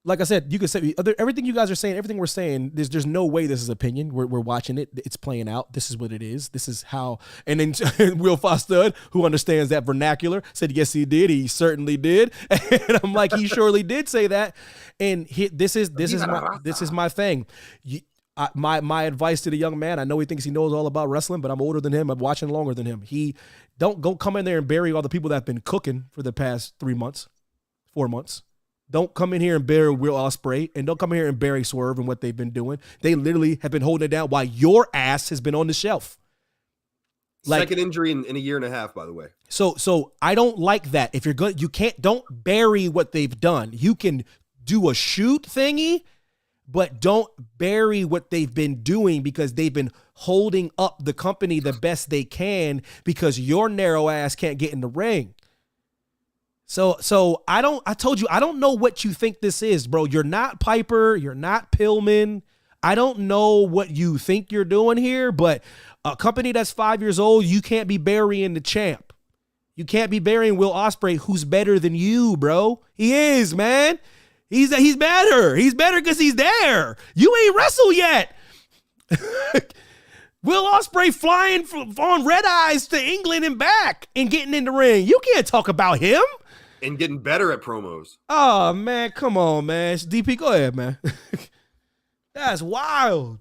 Speaker 1: like I said, you could say everything you guys are saying, everything we're saying. There's no way this is opinion. We're watching it. It's playing out. This is what it is. This is how. And then Will Fostud, who understands that vernacular, said yes, he did. He certainly did. And I'm like, he surely did say that. And this is my thing. My advice to the young man. I know he thinks he knows all about wrestling, but I'm older than him. I'm watching longer than him. He don't go come in there and bury all the people that have been cooking for the past 4 months. Don't come in here and bury Will Ospreay, and don't come in here and bury Swerve and what they've been doing. They literally have been holding it down while your ass has been on the shelf.
Speaker 5: Second injury in a year and a half, by the way.
Speaker 1: So I don't like that. If you're good, don't bury what they've done. You can do a shoot thingy, but don't bury what they've been doing, because they've been holding up the company the best they can because your narrow ass can't get in the ring. So I told you, I don't know what you think this is, bro. You're not Piper. You're not Pillman. I don't know what you think you're doing here, but a company that's 5 years old, you can't be burying the champ. You can't be burying Will Ospreay, who's better than you, bro. He is, man. He's better. He's better because he's there. You ain't wrestled yet. Will Ospreay flying on red eyes to England and back and getting in the ring. You can't talk about him.
Speaker 5: And getting better at promos.
Speaker 1: Oh, man. Come on, man. DP, go ahead, man. That's wild.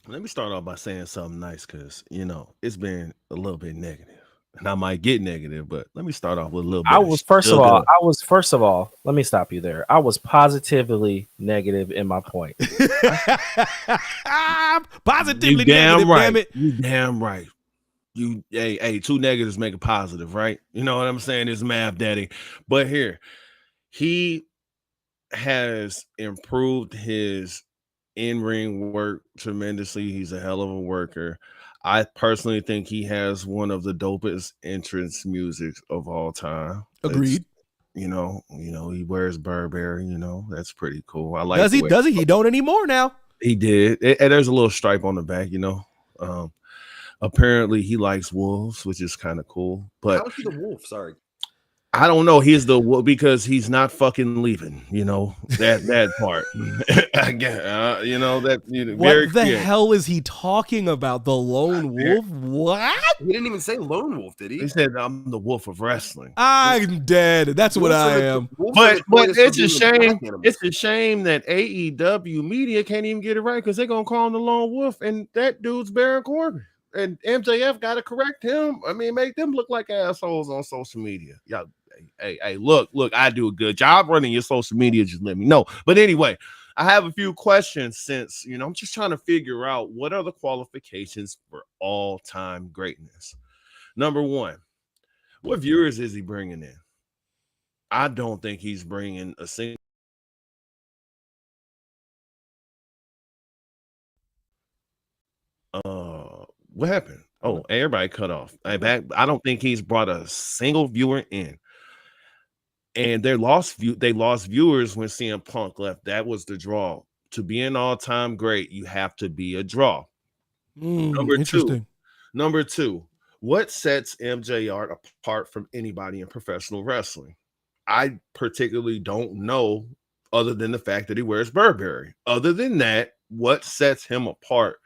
Speaker 2: Let me start off by saying something nice because, it's been a little bit negative. And I might get negative, but let me start off with a little bit.
Speaker 3: First of all, let me stop you there. I was positively negative in my point.
Speaker 1: Positively negative,
Speaker 2: right.
Speaker 1: damn it.
Speaker 2: You damn right. Hey, two negatives make a positive, right? You know what I'm saying? It's math, daddy. But here, he has improved his in-ring work tremendously. He's a hell of a worker. I personally think he has one of the dopest entrance music of all time.
Speaker 1: Agreed.
Speaker 2: He wears Burberry, that's pretty cool. I like.
Speaker 1: Does he? He don't anymore now.
Speaker 2: He did. And there's a little stripe on the back, apparently he likes wolves, which is kind of cool. But
Speaker 5: how is he the wolf? Sorry.
Speaker 2: I don't know. He's the because he's not fucking leaving. That part.
Speaker 1: What the hell is he talking about? The lone wolf? What?
Speaker 5: He didn't even say lone wolf, did he?
Speaker 2: He said, "I'm the wolf of wrestling."
Speaker 1: I'm dead. That's what I am.
Speaker 2: But it's a shame. It's a shame that AEW media can't even get it right because they're gonna call him the lone wolf, and that dude's Baron Corbin. And MJF got to correct him. I mean, make them look like assholes on social media. Y'all, hey, look, I do a good job running your social media. Just let me know. But anyway, I have a few questions since, I'm just trying to figure out what are the qualifications for all-time greatness. Number one, what viewers is he bringing in? I don't think he's bringing a single. What happened? Oh, everybody cut off. I don't think he's brought a single viewer in. And they lost viewers when CM Punk left. That was the draw. To be an all-time great, you have to be a draw. Number two, what sets MJR apart from anybody in professional wrestling? I particularly don't know, other than the fact that he wears Burberry. Other than that, what sets him apart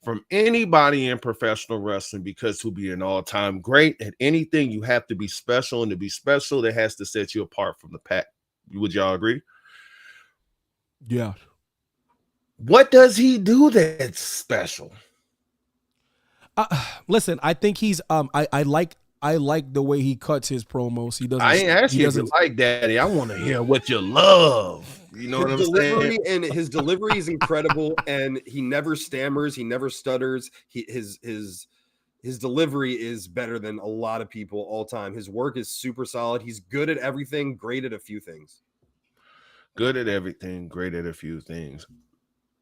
Speaker 2: from anybody in professional wrestling? Because to be an all-time great at anything, you have to be special, and to be special, that has to set you apart from the pack. Would y'all agree?
Speaker 1: Yeah.
Speaker 2: What does he do that's special?
Speaker 1: Listen, I think he's I like the way he cuts his promos. He doesn't.
Speaker 2: I ain't asking if you like, Daddy. I want to hear what you love. You know what I'm saying?
Speaker 5: And his delivery is incredible, and he never stammers. He never stutters. His delivery is better than a lot of people all time. His work is super solid. He's good at everything, great at a few things.
Speaker 2: Good at everything, great at a few things.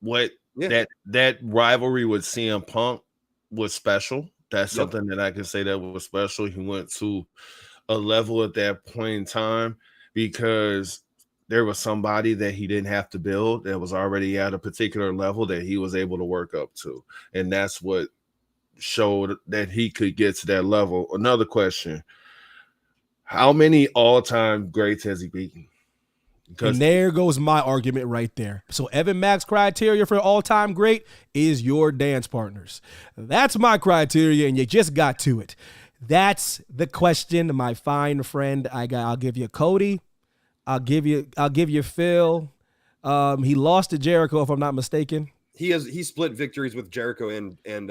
Speaker 2: That rivalry with CM Punk was special. That's something that I can say that was special. He went to a level at that point in time because there was somebody that he didn't have to build that was already at a particular level that he was able to work up to. And that's what showed that he could get to that level. Another question, how many all-time greats has he beaten?
Speaker 1: And there goes my argument right there. So Evan Mack's criteria for all-time great is your dance partners. That's my criteria, and you just got to it. That's the question, my fine friend. I'll give you Cody. I'll give you Phil. He lost to Jericho, if I'm not mistaken.
Speaker 5: He split victories with Jericho and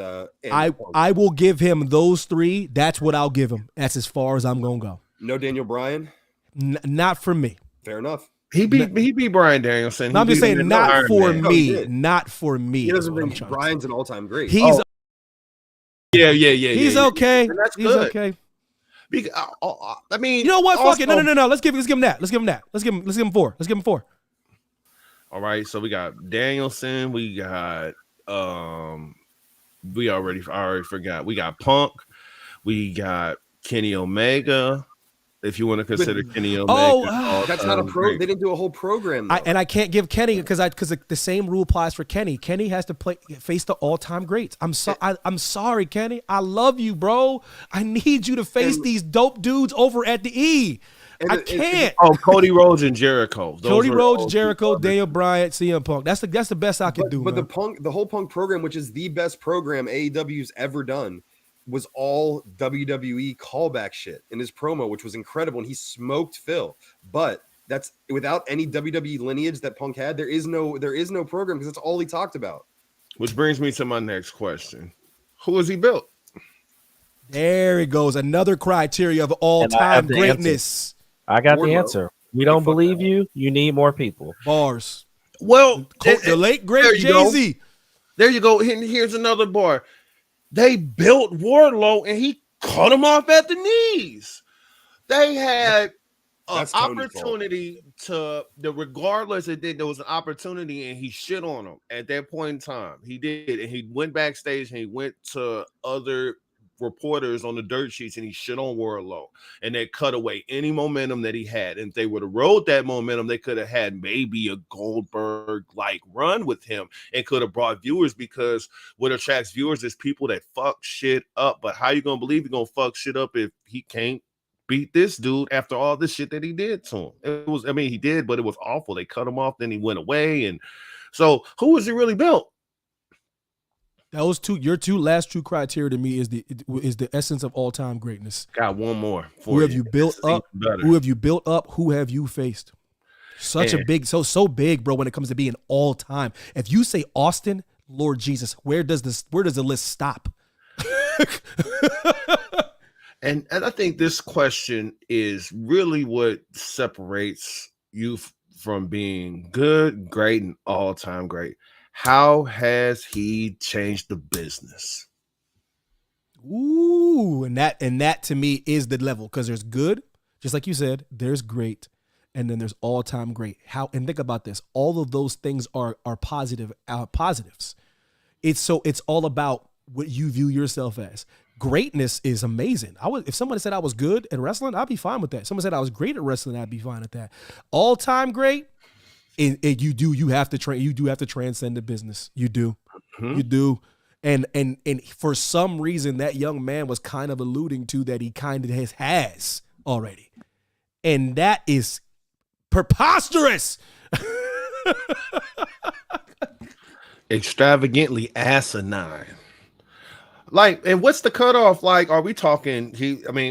Speaker 1: I will give him those three. That's what I'll give him. That's as far as I'm gonna go.
Speaker 5: No Daniel Bryan?
Speaker 1: Not for me.
Speaker 5: Fair enough.
Speaker 2: He beat Bryan Danielson.
Speaker 1: I'm just saying, not for me. Not for me.
Speaker 5: He doesn't think Bryan's an all-time great.
Speaker 1: He's
Speaker 2: yeah.
Speaker 1: He's okay.
Speaker 2: That's
Speaker 1: He's
Speaker 2: good.
Speaker 1: okay.
Speaker 2: I mean,
Speaker 1: you know what? Fuck it. No. Let's give him that. Let's give him 4. Let's give him 4.
Speaker 2: All right. So we got Danielson. We got I already forgot. We got Punk. We got Kenny Omega. If you want to consider Kenny Omega,
Speaker 5: that's not a pro. They didn't do a whole program.
Speaker 1: And I can't give Kenny because the same rule applies for Kenny. Kenny has to face the all-time greats. I'm sorry, Kenny. I love you, bro. I need you to face these dope dudes over at the E. I can't.
Speaker 2: Cody Rhodes and Jericho.
Speaker 1: Cody Rhodes, Jericho, Daniel Bryan, CM Punk. That's the best I can do.
Speaker 5: But
Speaker 1: man.
Speaker 5: the whole Punk program, which is the best program AEW's ever done, was all WWE callback shit in his promo, which was incredible, and he smoked Phil. But that's without any WWE lineage that Punk had. There is no program because that's all he talked about.
Speaker 2: Which brings me to my next question. Who has he built?
Speaker 1: There it goes. Another criteria of all-time greatness.
Speaker 3: I got the answer. We don't believe you. You need more people.
Speaker 1: Bars.
Speaker 2: Well,
Speaker 1: the late great Jay-Z.
Speaker 2: There you go. Here's another bar. They built Wardlow and he cut him off at the knees. They had an opportunity regardless, there was an opportunity and he shit on him at that point in time. He did, and he went backstage and he went to other reporters on the dirt sheets and he shit on Wardlow, and they cut away any momentum that he had. And if they would have rode that momentum, they could have had maybe a Goldberg like run with him and could have brought viewers, because what attracts viewers is people that fuck shit up. But how you gonna believe you're gonna fuck shit up if he can't beat this dude after all this shit that he did to him? He did, but it was awful. They cut him off, then he went away. And so who was he really built?
Speaker 1: Those your last two criteria to me is the essence of all-time greatness.
Speaker 2: Got one more.
Speaker 1: Who have you built up? Who have you built up? Who have you faced? Such a big, so big, bro, when it comes to being all-time. If you say Austin, Lord Jesus, where does the list stop?
Speaker 2: And I think this question is really what separates you from being good, great, and all-time great. How has he changed the business?
Speaker 1: Ooh, and that to me is the level, because there's good, just like you said, there's great, and then there's all-time great. And think about this. All of those things are positives. It's all about what you view yourself as. Greatness is amazing. If somebody said I was good at wrestling, I'd be fine with that. If someone said I was great at wrestling, I'd be fine with that. All-time great, you do have to transcend the business. You do. Mm-hmm. You do. And for some reason, that young man was kind of alluding to that he kind of has already. And that is preposterous.
Speaker 2: Extravagantly asinine. Like, and what's the cutoff? Like, are we talking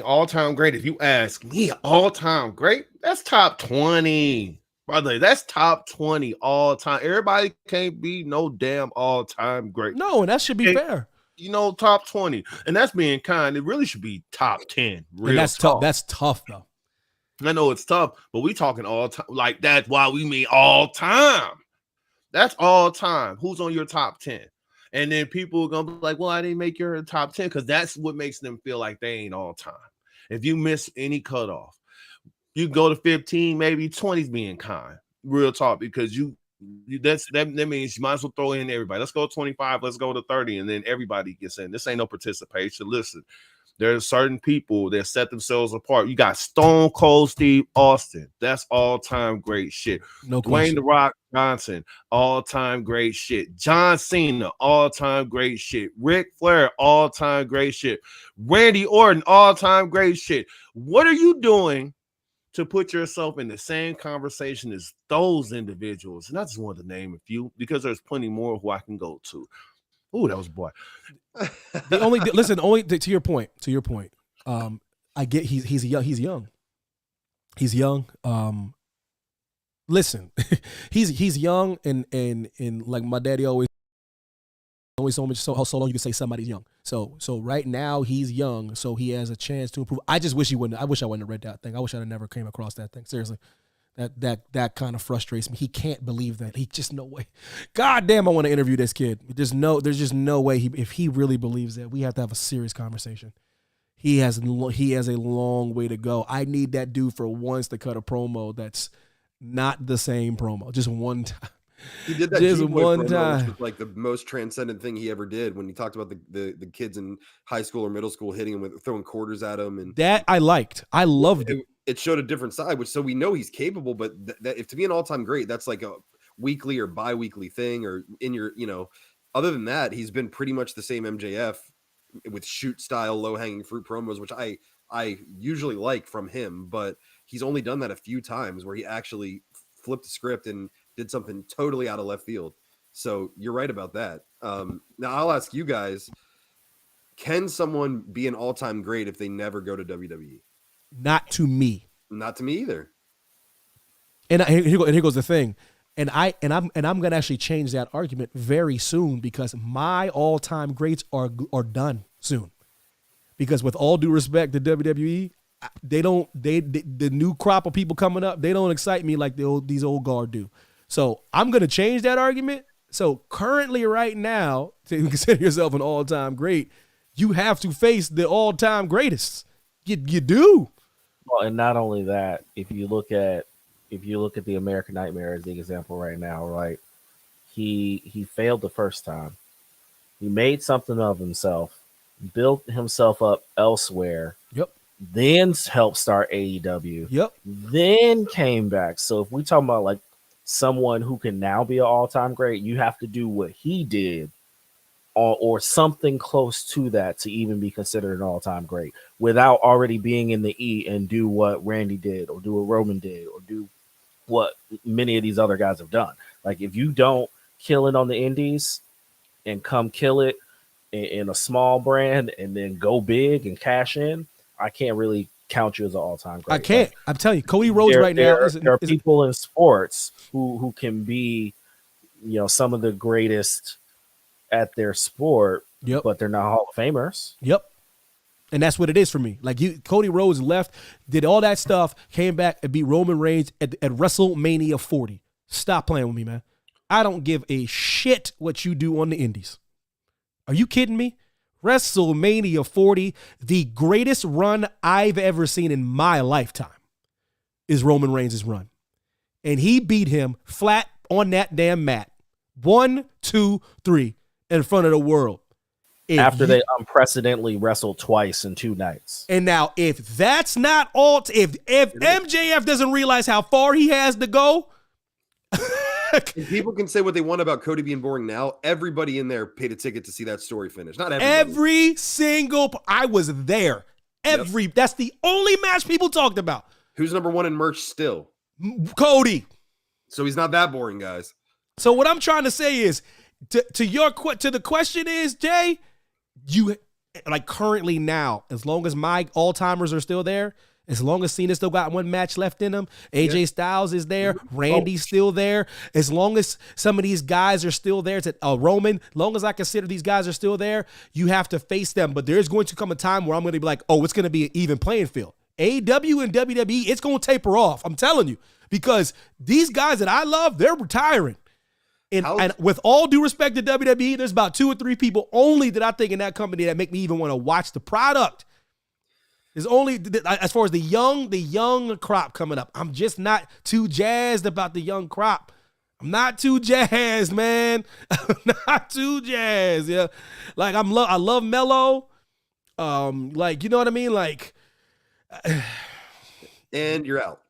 Speaker 2: all-time great? If you ask me, all-time great, that's top 20. Brother, that's top 20 all time. Everybody can't be no damn all-time great.
Speaker 1: No, and that should be fair.
Speaker 2: Top 20. And that's being kind. It really should be top 10.
Speaker 1: And that's tough. That's tough, though.
Speaker 2: I know it's tough, but we talking all time. Like, that's why we mean all time. That's all time. Who's on your top 10? And then people are going to be like, well, I didn't make your top 10, because that's what makes them feel like they ain't all time. If you miss any cutoff, you go to 15, maybe 20's being kind. Real talk, because that means you might as well throw in everybody. Let's go 25, let's go to 30, and then everybody gets in. This ain't no participation. Listen, there's certain people that set themselves apart. You got Stone Cold Steve Austin. That's all-time great shit.
Speaker 1: No question.
Speaker 2: Dwayne "The Rock" Johnson, all-time great shit. John Cena, all-time great shit. Ric Flair, all-time great shit. Randy Orton, all-time great shit. What are you doing to put yourself in the same conversation as those individuals? And I just wanted to name a few, because there's plenty more who I can go to. Ooh, that was boy.
Speaker 1: To your point. I get he's young. Listen, he's young, and like my daddy always so much, so long you can say somebody's young. So right now he's young, so he has a chance to improve. I just wish I wouldn't have read that thing. I wish I'd have never came across that thing. Seriously. That kind of frustrates me. He can't believe that. He just no way. God damn, I want to interview this kid. There's just no way. If he really believes that, we have to have a serious conversation. He has a long way to go. I need that dude for once to cut a promo that's not the same promo. Just one time.
Speaker 5: He did that just one time, which was like the most transcendent thing he ever did, when he talked about the kids in high school or middle school hitting him with throwing quarters at him, and
Speaker 1: that I liked. I loved it.
Speaker 5: It showed a different side, so we know he's capable. But that if to be an all-time great, that's like a weekly or bi-weekly thing, or in your Other than that, he's been pretty much the same MJF with shoot style, low-hanging fruit promos, which I usually like from him. But he's only done that a few times where he actually flipped the script and did something totally out of left field. So you're right about that. Now I'll ask you guys, can someone be an all-time great if they never go to WWE?
Speaker 1: Not to me.
Speaker 5: Not to me either.
Speaker 1: And here goes the thing. And I'm gonna actually change that argument very soon because my all-time greats are done soon. Because with all due respect to WWE, the new crop of people coming up, they don't excite me like these old guard do. So I'm gonna change that argument. So currently, right now, to consider yourself an all-time great, you have to face the all-time greatest. You do.
Speaker 3: Well, and not only that, if you look at the American Nightmare as the example right now, right? He failed the first time. He made something of himself, built himself up elsewhere.
Speaker 1: Yep.
Speaker 3: Then helped start AEW.
Speaker 1: Yep.
Speaker 3: Then came back. So if we talk about like someone who can now be an all-time great, you have to do what he did or something close to that to even be considered an all-time great without already being in the E and do what Randy did or do what Roman did or do what many of these other guys have done. Like if you don't kill it on the indies and come kill it in a small brand and then go big and cash in, I can't really count you as an all-time great.
Speaker 1: I can't. I'm telling you, Cody Rhodes now.
Speaker 3: There are people in sports who can be, some of the greatest at their sport, but they're not Hall of Famers.
Speaker 1: Yep. And that's what it is for me. Like Cody Rhodes left, did all that stuff, came back and beat Roman Reigns at WrestleMania 40. Stop playing with me, man. I don't give a shit what you do on the indies. Are you kidding me? WrestleMania 40, the greatest run I've ever seen in my lifetime is Roman Reigns' run. And he beat him flat on that damn mat. 1, 2, 3 in front of the world.
Speaker 3: After they unprecedentedly wrestled twice in 2 nights.
Speaker 1: And now if that's not all, if MJF doesn't realize how far he has to go.
Speaker 5: And people can say what they want about Cody being boring now. Everybody in there paid a ticket to see that story finish. Not everybody.
Speaker 1: Every single, I was there. That's the only match people talked about.
Speaker 5: Who's number 1 in merch still?
Speaker 1: Cody.
Speaker 5: So he's not that boring, guys.
Speaker 1: So what I'm trying to say is, to the question is, Jay, you like currently now, as long as my all-timers are still there, as long as Cena still got 1 match left in him, AJ Styles is there, Randy's still there, as long as some of these guys are still there, Roman, as long as I consider these guys are still there, you have to face them. But there's going to come a time where I'm going to be like, oh, it's going to be an even playing field. AEW and WWE, it's going to taper off. I'm telling you, because these guys that I love, they're retiring. And with all due respect to WWE, there's about 2 or 3 people only that I think in that company that make me even want to watch the product. There's only, as far as the young crop coming up, I'm just not too jazzed about the young crop. I'm not too jazzed, man. I'm not too jazzed. Yeah, like I love Mello. Like, you know what I mean? Like,
Speaker 5: and you're out.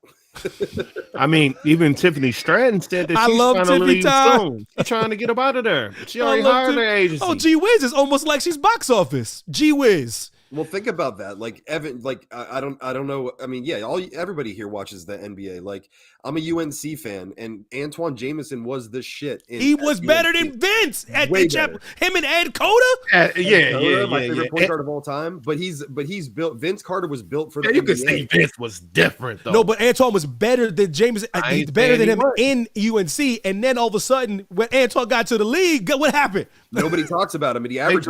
Speaker 2: I mean, even Tiffany Stratton said that she's trying to leave soon. She's trying to get up out of there. She already hired her agency.
Speaker 1: Oh, Gee Whiz is almost like she's box office. Gee Whiz.
Speaker 5: Well, think about that. Like Evan, like I don't know. I mean, yeah, everybody here watches the NBA. Like I'm a UNC fan, and Antoine Jameson was the shit.
Speaker 1: He was better than Vince at him and Ed Cota.
Speaker 5: My favorite point guard of all time. But he's built. Vince Carter was built for the NBA.
Speaker 2: You could say Vince was different though.
Speaker 1: No, but Antoine was better than Jameson. He's better than him in UNC. And then all of a sudden, when Antoine got to the league, what happened?
Speaker 5: Nobody talks about him, and he averaged.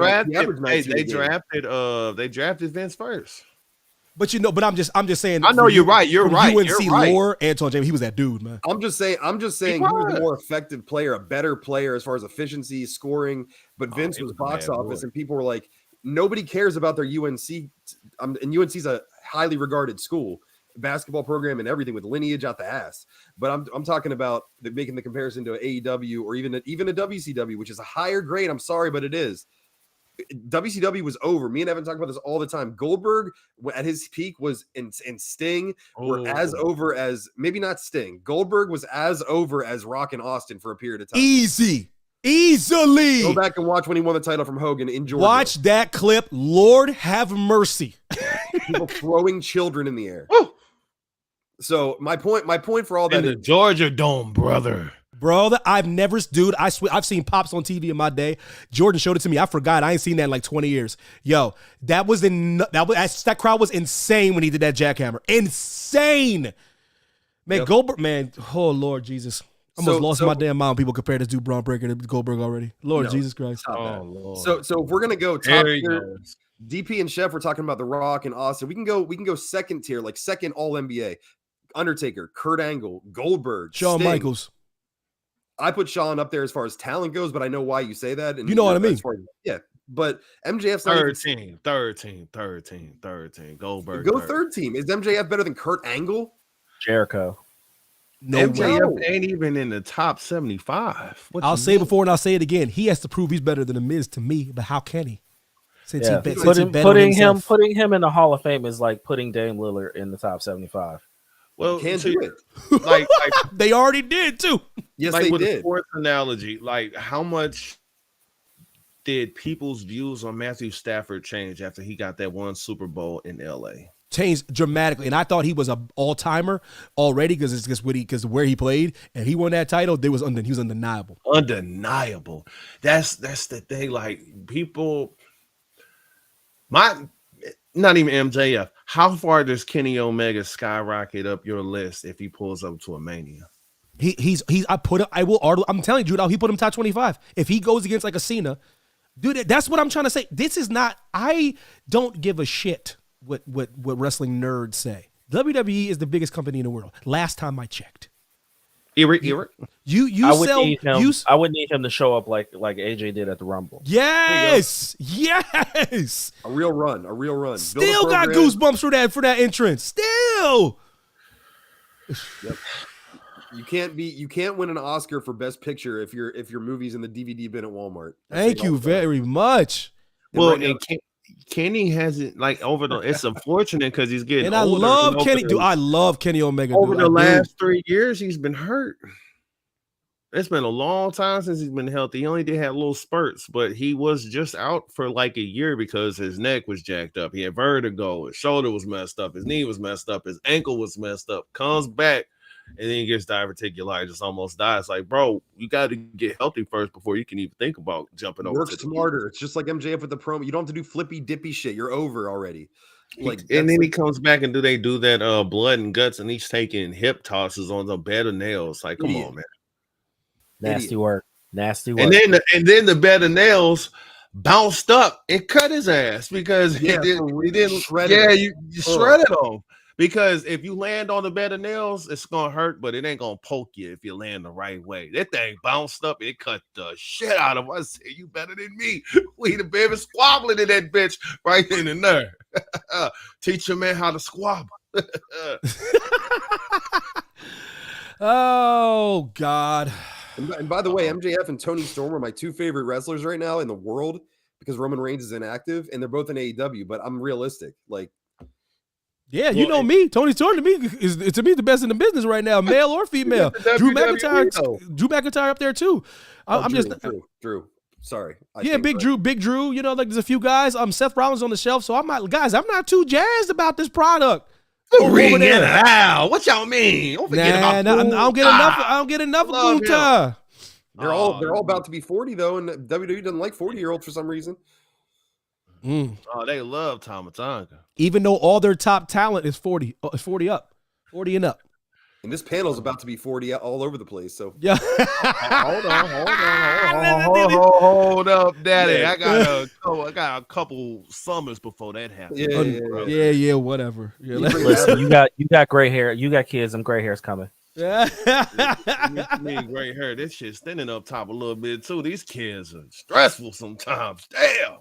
Speaker 2: They drafted Vince first.
Speaker 1: But I'm just saying.
Speaker 2: I know you're right. You're right.
Speaker 1: UNC lore, Antoine James, he was that dude, man.
Speaker 5: I'm just saying he was a more effective player, a better player as far as efficiency, scoring. But Vince was box office, and people were like, nobody cares about their UNC. And UNC's a highly regarded school, basketball program and everything with lineage out the ass. But I'm talking about making the comparison to AEW or even a WCW, which is a higher grade. I'm sorry, but it is. WCW was over. Me and Evan talk about this all the time. Goldberg at his peak was in Sting were as over as, maybe not Sting. Goldberg was as over as Rock and Austin for a period of time.
Speaker 1: Easily.
Speaker 5: Go back and watch when he won the title from Hogan in Georgia.
Speaker 1: Watch that clip. Lord have mercy.
Speaker 5: People throwing children in the air. So my point for all that
Speaker 2: in the Georgia Dome, brother.
Speaker 1: Bro, I've swear, I've seen Pops on TV in my day. Jordan showed it to me. I forgot. I ain't seen that in like 20 years. Yo, that crowd was insane when he did that jackhammer. Insane. Man, Goldberg, man, oh Lord Jesus. almost lost my damn mind. People compare this dude Bron Breakker to Goldberg already. Lord Jesus Christ.
Speaker 5: Lord. So if we're gonna go top tier, DP and Chef, we're talking about The Rock and Austin. We can go second tier, like second All NBA. Undertaker, Kurt Angle, Goldberg,
Speaker 1: Shawn
Speaker 5: Sting.
Speaker 1: Michaels.
Speaker 5: I put Shawn up there as far as talent goes, but I know why you say that. And
Speaker 1: you know what I mean?
Speaker 5: Yeah. But MJF's
Speaker 2: third team. Goldberg.
Speaker 5: Go third team. Is MJF better than Kurt Angle?
Speaker 3: Jericho.
Speaker 2: No, MJF ain't even in the top 75.
Speaker 1: I'll say it before and I'll say it again. He has to prove he's better than The Miz to me, but how can he?
Speaker 3: Putting him in the Hall of Fame is like putting Dame Lillard in the top 75.
Speaker 5: Well, can't do it.
Speaker 2: Like
Speaker 1: they already did too.
Speaker 5: Yes,
Speaker 2: like
Speaker 5: they
Speaker 2: with
Speaker 5: did.
Speaker 2: A sports analogy, like how much did people's views on Matthew Stafford change after he got that one Super Bowl in LA?
Speaker 1: Changed dramatically, and I thought he was an all-timer already because where he played and he won that title. He was undeniable.
Speaker 2: Undeniable. That's the thing. Like people, not even MJF. How far does Kenny Omega skyrocket up your list if he pulls up to a Mania? I'm telling you, Drew, he put him top 25. If he goes against like a Cena, dude, that's what I'm trying to say. This is not. I don't give a shit what wrestling nerds say. WWE is the biggest company in the world. Last time I checked. Eric.
Speaker 3: I would need him to show up like AJ did at the Rumble.
Speaker 1: Yes.
Speaker 5: A real run.
Speaker 1: Still got goosebumps for that entrance. Still.
Speaker 5: Yep. You can't win an Oscar for Best Picture if your movie's in the DVD bin at Walmart.
Speaker 1: Thank you very much.
Speaker 2: Well, and Kenny hasn't it's unfortunate because he's getting older.
Speaker 1: I love Kenny. I love Kenny Omega.
Speaker 2: Over the last 3 years, he's been hurt. It's been a long time since he's been healthy. He only did have little spurts, but he was just out for like a year because his neck was jacked up. He had vertigo. His shoulder was messed up. His knee was messed up. His ankle was messed up. Comes back. And then he gets diverticulitis, almost dies. Like, bro, you got to get healthy first before you can even think about jumping over.
Speaker 5: Work smarter. It's just like MJF with the promo. You don't have to do flippy dippy shit. You're over already.
Speaker 2: And then he comes back and do that blood and guts, and he's taking hip tosses on the bed of nails. Like, come on, man.
Speaker 3: Nasty work.
Speaker 2: And then the bed of nails bounced up and cut his ass because he didn't shred it. You shredded him. Because if you land on the bed of nails, it's going to hurt, but it ain't going to poke you if you land the right way. That thing bounced up. It cut the shit out of us. I said, you better than me. We the baby squabbling in that bitch right then and there. Teach your man how to squabble.
Speaker 1: Oh, God.
Speaker 5: And by the way, MJF and Tony Storm are my two favorite wrestlers right now in the world because Roman Reigns is inactive, and they're both in AEW, but I'm realistic.
Speaker 1: Yeah, you know me. Tony Storm to me is the best in the business right now, male or female. Drew McIntyre up there too.
Speaker 5: Drew. Sorry.
Speaker 1: Big Drew. You know, like there's a few guys. Seth Rollins on the shelf, so I'm not too jazzed about this product.
Speaker 2: How? What y'all mean? Don't forget about
Speaker 1: I don't get enough of Gunther.
Speaker 5: They're all about to be 40 though, and WWE doesn't like 40-year-olds for some reason.
Speaker 2: Oh, they love Tama Tonga.
Speaker 1: Even though all their top talent is 40 up, 40 and up.
Speaker 5: And this panel is about to be 40 all over the place. So
Speaker 1: yeah.
Speaker 2: Hold up, Daddy. Yeah. I got a couple summers before that happens.
Speaker 1: Yeah, whatever. Yeah,
Speaker 3: listen, you got gray hair. You got kids. Them gray hair's coming.
Speaker 2: Yeah. Me gray hair. This shit's thinning up top a little bit too. These kids are stressful sometimes. Damn.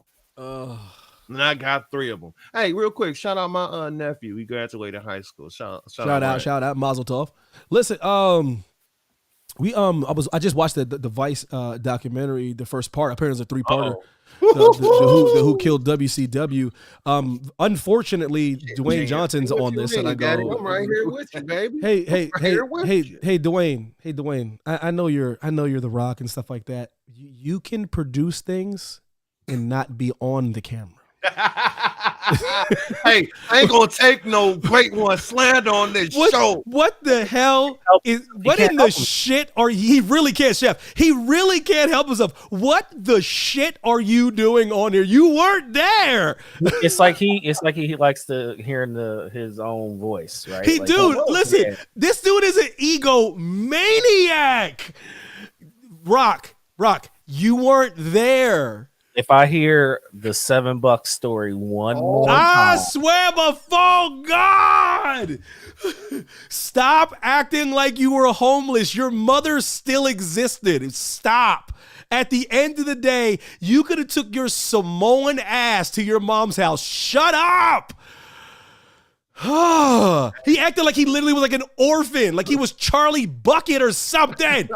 Speaker 2: And I got 3 of them. Hey, real quick, shout out my nephew. He graduated high school. Shout out,
Speaker 1: Mazel Tov. Listen, I just watched the Vice documentary, the first part. Apparently, it's a 3-parter. The Who Killed WCW. Unfortunately, Dwayne Johnson's on this, and I go,
Speaker 2: I'm right here with you, baby.
Speaker 1: Hey, Dwayne. I know you're The Rock and stuff like that. You can produce things and not be on the camera.
Speaker 2: Hey, I ain't gonna take no great one slander on this show.
Speaker 1: What the hell is what in the shit are he really can't, Chef? He really can't help himself. What the shit are you doing on here? You weren't there.
Speaker 3: It's like he likes to hearing his own voice, right?
Speaker 1: Listen, this dude is an ego maniac. Rock, you weren't there.
Speaker 3: If I hear the $7 story one more time,
Speaker 1: I swear before God, stop acting like you were homeless. Your mother still existed. Stop. At the end of the day, you could have took your Samoan ass to your mom's house. Shut up. He acted like he literally was like an orphan, like he was Charlie Bucket or something.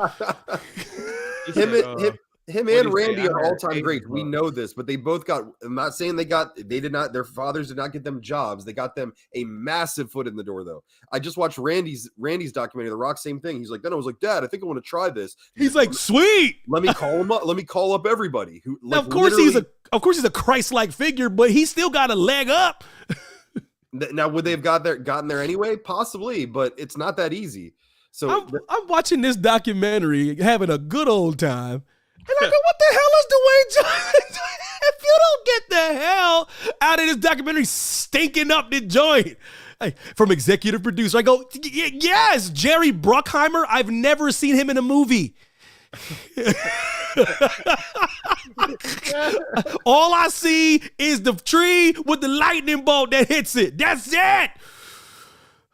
Speaker 5: Him and Randy are all-time greats. We know this, but they both got, I'm not saying their fathers did not get them jobs. They got them a massive foot in the door, though. I just watched Randy's documentary, The Rock, same thing. He's like, then I was like, Dad, I think I want to try this.
Speaker 1: He's like, sweet.
Speaker 5: Let me call him up. Let me call up everybody. Who, like,
Speaker 1: of course he's a Christ-like figure, but he still got a leg up.
Speaker 5: Now, would they have gotten there anyway? Possibly, but it's not that easy. So
Speaker 1: I'm watching this documentary, having a good old time. And I go, what the hell is Dwayne Johnson? If you don't get the hell out of this documentary, stinking up the joint. Hey, from executive producer, I go, yes, Jerry Bruckheimer. I've never seen him in a movie. All I see is the tree with the lightning bolt that hits it. That's it.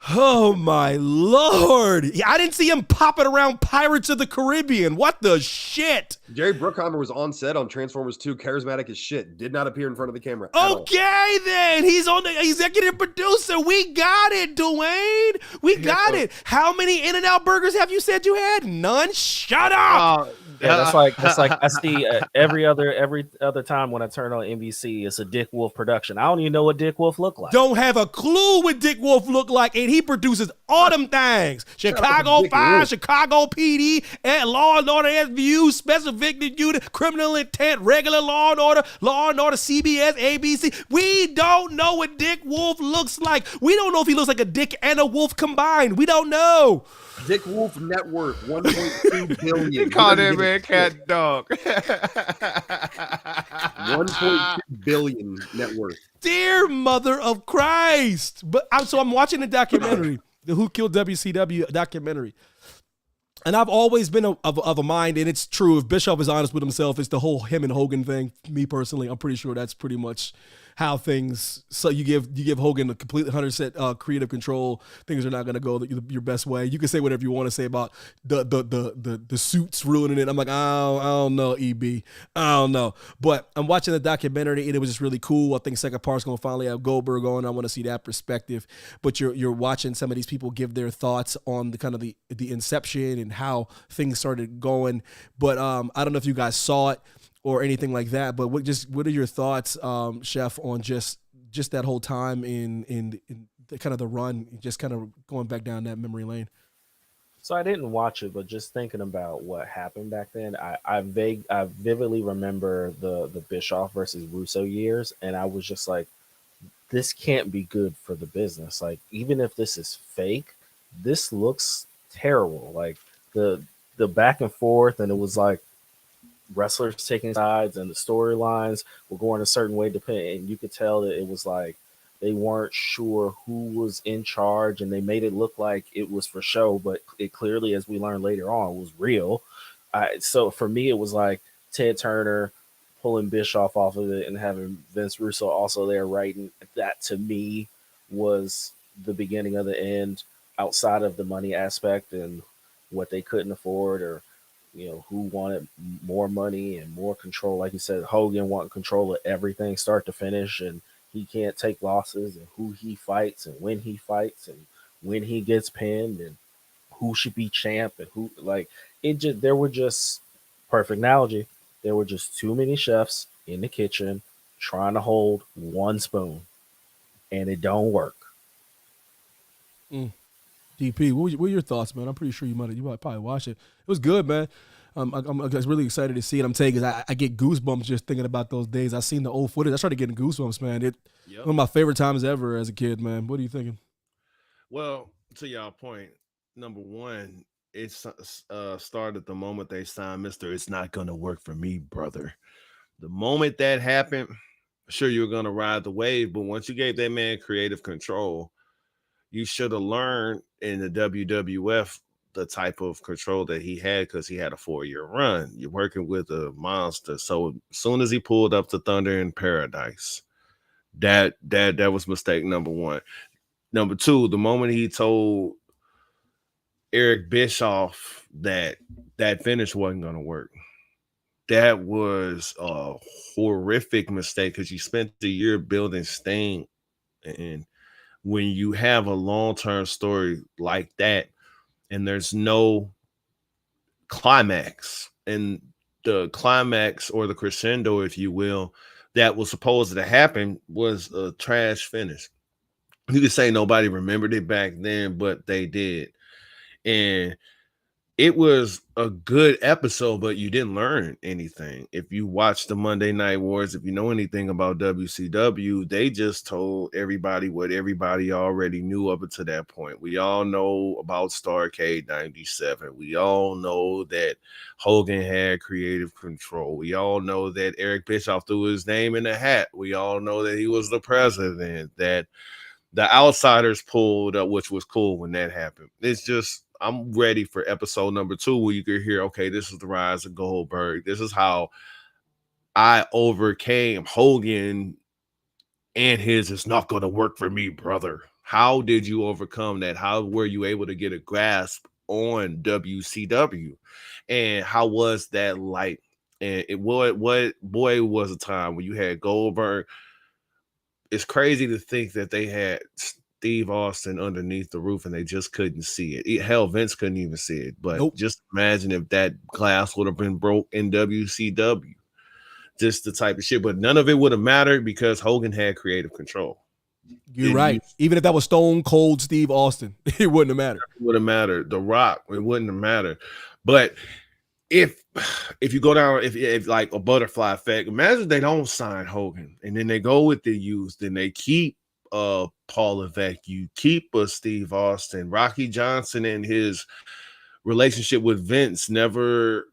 Speaker 1: Oh, my Lord. I didn't see him popping around Pirates of the Caribbean. What the shit?
Speaker 5: Jerry Bruckheimer was on set on Transformers 2, charismatic as shit. Did not appear in front of the camera.
Speaker 1: Okay, then. He's on the executive producer. We got it, Dwayne. We got it. How many In-N-Out burgers have you said you had? None? Shut up.
Speaker 3: Yeah, that's like I see every other time when I turn on NBC, it's a Dick Wolf production. I don't even know what Dick Wolf look like.
Speaker 1: Don't have a clue what Dick Wolf look like, and he produces all them things. Chicago Fire, Chicago PD, and Law and Order SVU, Special Victim Unit, Criminal Intent, Regular Law and Order, CBS, ABC. We don't know what Dick Wolf looks like. We don't know if he looks like a dick and a wolf combined. We don't know.
Speaker 5: Dick Wolf net worth $1.2 billion.
Speaker 2: You call that man cat dog.
Speaker 5: $1.2 billion net worth.
Speaker 1: Dear Mother of Christ! But I'm watching the documentary, the Who Killed WCW documentary, and I've always been of a mind, and it's true. If Bischoff is honest with himself, it's the whole him and Hogan thing. Me personally, I'm pretty sure that's pretty much how things. So you give Hogan a complete 100% creative control. Things are not going to go your best way. You can say whatever you want to say about the suits ruining it. I'm like, I don't know, EB. I don't know. But I'm watching the documentary and it was just really cool. I think second part's going to finally have Goldberg on. I want to see that perspective. But you're watching some of these people give their thoughts on the kind of the inception and how things started going. But I don't know if you guys saw it or anything like that, but what are your thoughts, Chef, on just that whole time in the kind of the run, just kind of going back down that memory lane?
Speaker 3: So I didn't watch it, but just thinking about what happened back then, I vividly remember the Bischoff versus Russo years, and I was just like, this can't be good for the business. Like, even if this is fake, this looks terrible. Like the back and forth, and it was like wrestlers taking sides and the storylines were going a certain way and you could tell that it was like they weren't sure who was in charge, and they made it look like it was for show, but it clearly, as we learned later on, was real. So for me, it was like Ted Turner pulling Bischoff off of it and having Vince Russo also there writing. That to me was the beginning of the end, outside of the money aspect and what they couldn't afford, or who wanted more money and more control. Like you said, Hogan wanted control of everything, start to finish, and he can't take losses, and who he fights and when he gets pinned, and who should be champ, and who, like, there were just, perfect analogy, there were just too many chefs in the kitchen trying to hold one spoon, and it don't work.
Speaker 1: DP, what were your thoughts, man? I'm pretty sure you might probably watch it. It was good, man. I'm really excited to see it. I'm telling you, because I get goosebumps just thinking about those days. I seen the old footage. I started getting goosebumps, man. One of my favorite times ever as a kid, man. What are you thinking?
Speaker 2: Well, to y'all point, number one, it started the moment they signed Mr. It's Not Gonna Work for Me, brother. The moment that happened, sure, you're gonna ride the wave, but once you gave that man creative control, you should have learned in the WWF the type of control that he had, because he had a 4-year run. You're working with a monster. So as soon as he pulled up to Thunder in Paradise, that was mistake number one. Number two, the moment he told Eric Bischoff that finish wasn't going to work, that was a horrific mistake, because you spent the year building Sting. And when you have a long-term story like that and there's no climax, and the climax, or the crescendo, if you will, that was supposed to happen was a trash finish. You could say nobody remembered it back then, but they did. And it was a good episode, but you didn't learn anything. If you watch the Monday Night Wars, if you know anything about WCW, they just told everybody what everybody already knew up until that point. We all know about Starrcade 97. We all know that Hogan had creative control. We all know that Eric Bischoff threw his name in the hat. We all know that he was the president, that the outsiders pulled up, which was cool when that happened. It's just, I'm ready for episode number 2, where you could hear, okay, this is the rise of Goldberg. This is how I overcame Hogan and his "It's Not Going to Work for Me, brother." How did you overcome that? How were you able to get a grasp on WCW? And how was that like? And what was a time when you had Goldberg. It's crazy to think that they had Steve Austin underneath the roof and they just couldn't see it. Hell, Vince couldn't even see it. But Just imagine if that glass would have been broke in WCW. Just the type of shit. But none of it would have mattered, because Hogan had creative control.
Speaker 1: You're right. Even if that was Stone Cold Steve Austin, it wouldn't have mattered.
Speaker 2: It would have mattered. The Rock, it wouldn't have mattered. But if you go down, if like a butterfly effect, imagine they don't sign Hogan and then they go with the youth, then they keep Paul Levesque, you keep Steve Austin. Rocky Johnson and his relationship with Vince never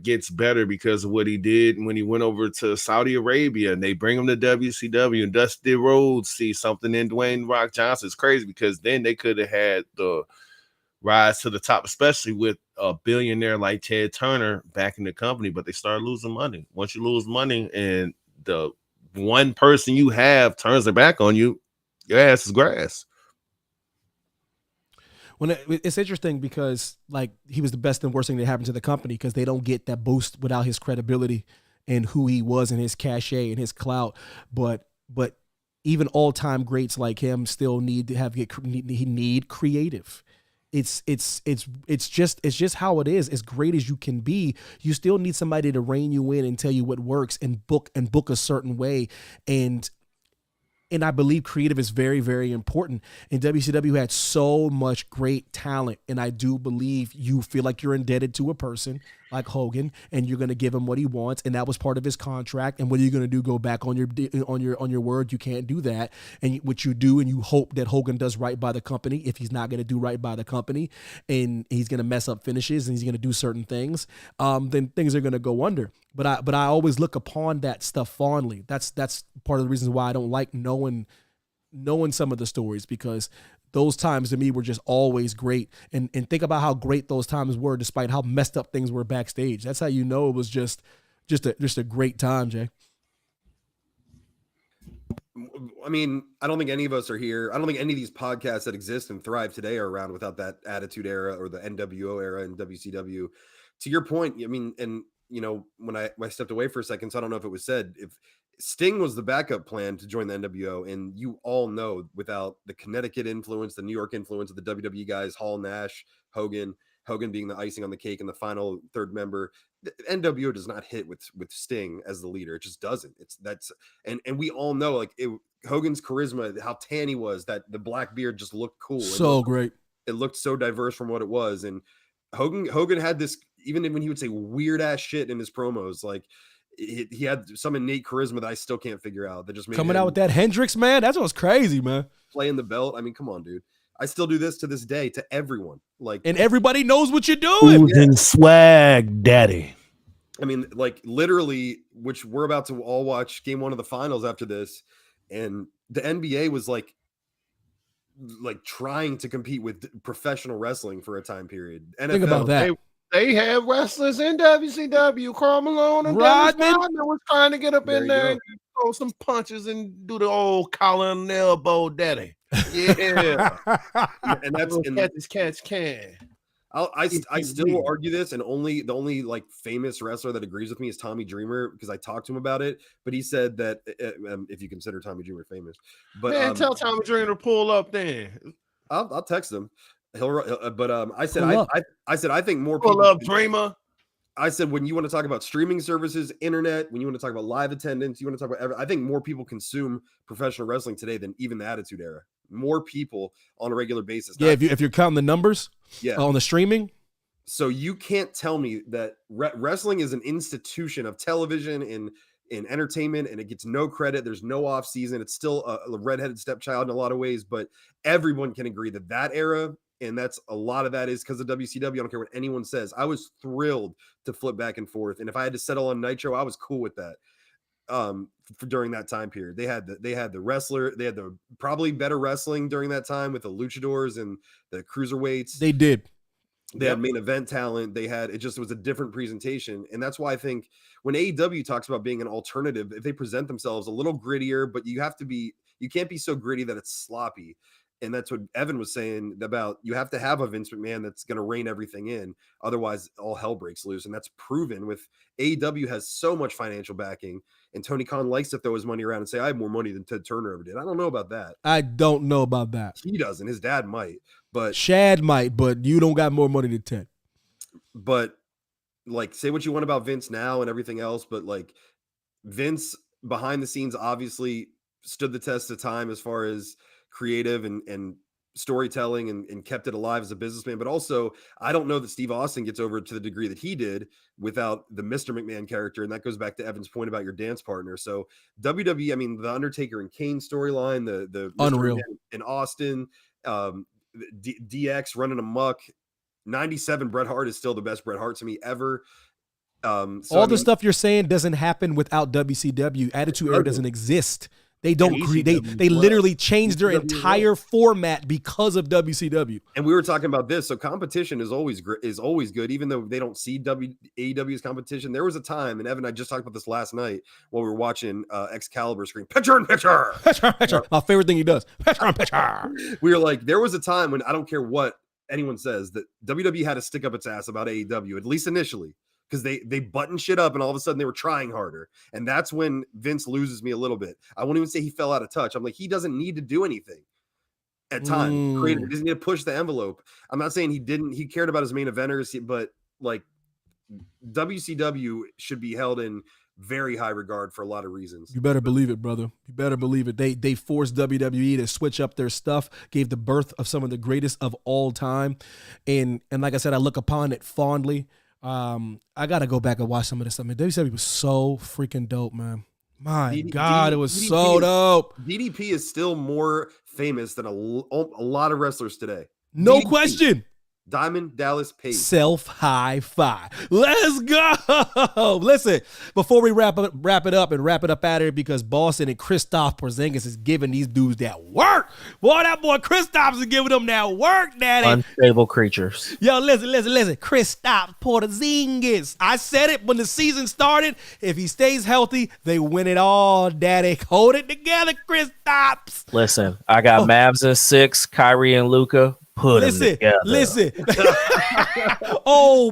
Speaker 2: gets better because of what he did when he went over to Saudi Arabia, and they bring him to WCW, and Dusty Rhodes sees something in Dwayne Rock Johnson. It's crazy, because then they could have had the rise to the top, especially with a billionaire like Ted Turner back in the company, but they started losing money. Once you lose money and the one person you have turns their back on you, your ass is grass.
Speaker 1: When it's interesting, because like he was the best and worst thing that happened to the company, because they don't get that boost without his credibility and who he was and his cachet and his clout. But even all-time greats like him still need creative. It's just how it is. As great as you can be, you still need somebody to rein you in and tell you what works, and book a certain way. And I believe creative is very, very important. And WCW had so much great talent. And I do believe you feel like you're indebted to a person like Hogan, and you're going to give him what he wants. And that was part of his contract. And what are you going to do? Go back on your word? You can't do that. And what you do, and you hope that Hogan does right by the company. If he's not going to do right by the company, and he's going to mess up finishes, and he's going to do certain things, then things are going to go under. But I always look upon that stuff fondly. That's part of the reasons why I don't like knowing some of the stories, because those times to me were just always great. And think about how great those times were, despite how messed up things were backstage. That's how you know it was just a great time, Jay.
Speaker 5: I mean, I don't think any of us are here. I don't think any of these podcasts that exist and thrive today are around without that Attitude Era or the NWO era in WCW. To your point, I mean, and you know, when I stepped away for a second, so I don't know if it was said, if Sting was the backup plan to join the NWO, and you all know, without the Connecticut influence, the New York influence of the WWE guys, Hall, Nash, Hogan being the icing on the cake and the final third member, the NWO does not hit with Sting as the leader. It just doesn't. And we all know, like, Hogan's charisma, how tan he was, that the black beard just looked cool.
Speaker 1: So great.
Speaker 5: It looked so diverse from what it was. And Hogan had this even when he would say weird ass shit in his promos, like he had some innate charisma that I still can't figure out. That just made
Speaker 1: coming out with that Hendrix, man. That's what's crazy, man.
Speaker 5: Playing the belt. I mean, come on, dude. I still do this to this day to everyone. Like,
Speaker 1: and everybody knows what you're doing.
Speaker 4: Oozing swag, daddy.
Speaker 5: I mean, like literally, which we're about to all watch game 1 of the finals after this, and the NBA was like trying to compete with professional wrestling for a time period. NFL,
Speaker 1: think about that.
Speaker 2: They had wrestlers in WCW. Karl Malone and Rodman was trying to get up in there and throw some punches and do the old collar and elbow daddy. Yeah.
Speaker 5: And that's
Speaker 2: catch can.
Speaker 5: I still will argue this, and the only like famous wrestler that agrees with me is Tommy Dreamer, because I talked to him about it. But he said that if you consider Tommy Dreamer famous, but
Speaker 2: man, tell Tommy Dreamer to pull up. Then
Speaker 5: I'll text him. I said I think more people
Speaker 2: pull up Dreamer.
Speaker 5: I said when you want to talk about streaming services, internet, when you want to talk about live attendance, you want to talk about I think more people consume professional wrestling today than even the Attitude Era. More people on a regular basis.
Speaker 1: Yeah, if you're counting the numbers, on the streaming.
Speaker 5: So you can't tell me that wrestling is an institution of television and entertainment, and it gets no credit. There's no off season. It's still a redheaded stepchild in a lot of ways, but everyone can agree that era, and that's a lot of that is because of WCW. I don't care what anyone says. I was thrilled to flip back and forth, and if I had to settle on Nitro, I was cool with that. During that time period, they had the wrestler, they had the probably better wrestling during that time with the luchadors and the cruiserweights.
Speaker 1: They
Speaker 5: had main event talent. It was a different presentation. And that's why I think when AEW talks about being an alternative, if they present themselves a little grittier, but you can't be so gritty that it's sloppy. And that's what Evan was saying about, you have to have a Vince McMahon that's going to rein everything in. Otherwise all hell breaks loose. And that's proven with AEW has so much financial backing, and Tony Khan likes to throw his money around and say, I have more money than Ted Turner ever did. I don't know about that.
Speaker 1: I don't know about that.
Speaker 5: He doesn't. His dad might, but
Speaker 1: Shad might, but you don't got more money than Ted.
Speaker 5: But like, say what you want about Vince now and everything else, but like Vince behind the scenes obviously stood the test of time as far as creative and storytelling and kept it alive as a businessman. But also, I don't know that Steve Austin gets over to the degree that he did without the Mr. McMahon character. And that goes back to Evan's point about your dance partner. So WWE, I mean, the Undertaker and Kane storyline, the
Speaker 1: unreal
Speaker 5: in Austin, DX running amok. 97 Bret Hart is still the best Bret Hart to me ever.
Speaker 1: The stuff you're saying doesn't happen without WCW. Attitude Era doesn't exist. They don't they literally changed their entire format because of WCW.
Speaker 5: And we were talking about this. So competition is always good, even though they don't see AEW as competition. There was a time, and Evan and I just talked about this last night while we were watching Excalibur scream, picture in picture.
Speaker 1: My favorite thing he does. Picture in picture.
Speaker 5: We were like, there was a time when I don't care what anyone says that WWE had to stick up its ass about AEW, at least initially. Because they buttoned shit up and all of a sudden they were trying harder. And that's when Vince loses me a little bit. I won't even say he fell out of touch. I'm like, he doesn't need to do anything at times. Creative. He doesn't need to push the envelope. I'm not saying he cared about his main eventers, but like WCW should be held in very high regard for a lot of reasons.
Speaker 1: You better believe it, brother. You better believe it. They forced WWE to switch up their stuff, gave the birth of some of the greatest of all time. And like I said, I look upon it fondly. I gotta go back and watch some of this stuff. Man, WCW was so freaking dope, man. My God, it was DDP so dope.
Speaker 5: DDP is still more famous than a lot of wrestlers today.
Speaker 1: No question.
Speaker 5: Diamond Dallas Page.
Speaker 1: Self high five. Let's go. Listen, before we wrap it up out here, because Boston and Christoph Porzingis is giving these dudes that work. Boy, that boy Christoph is giving them that work, daddy.
Speaker 3: Unstable creatures.
Speaker 1: Yo, listen. Christoph Porzingis. I said it when the season started. If he stays healthy, they win it all, daddy. Hold it together, Christoph.
Speaker 3: Listen, I got Mavs in 6, Kyrie and Luka. Put them together.
Speaker 1: Listen.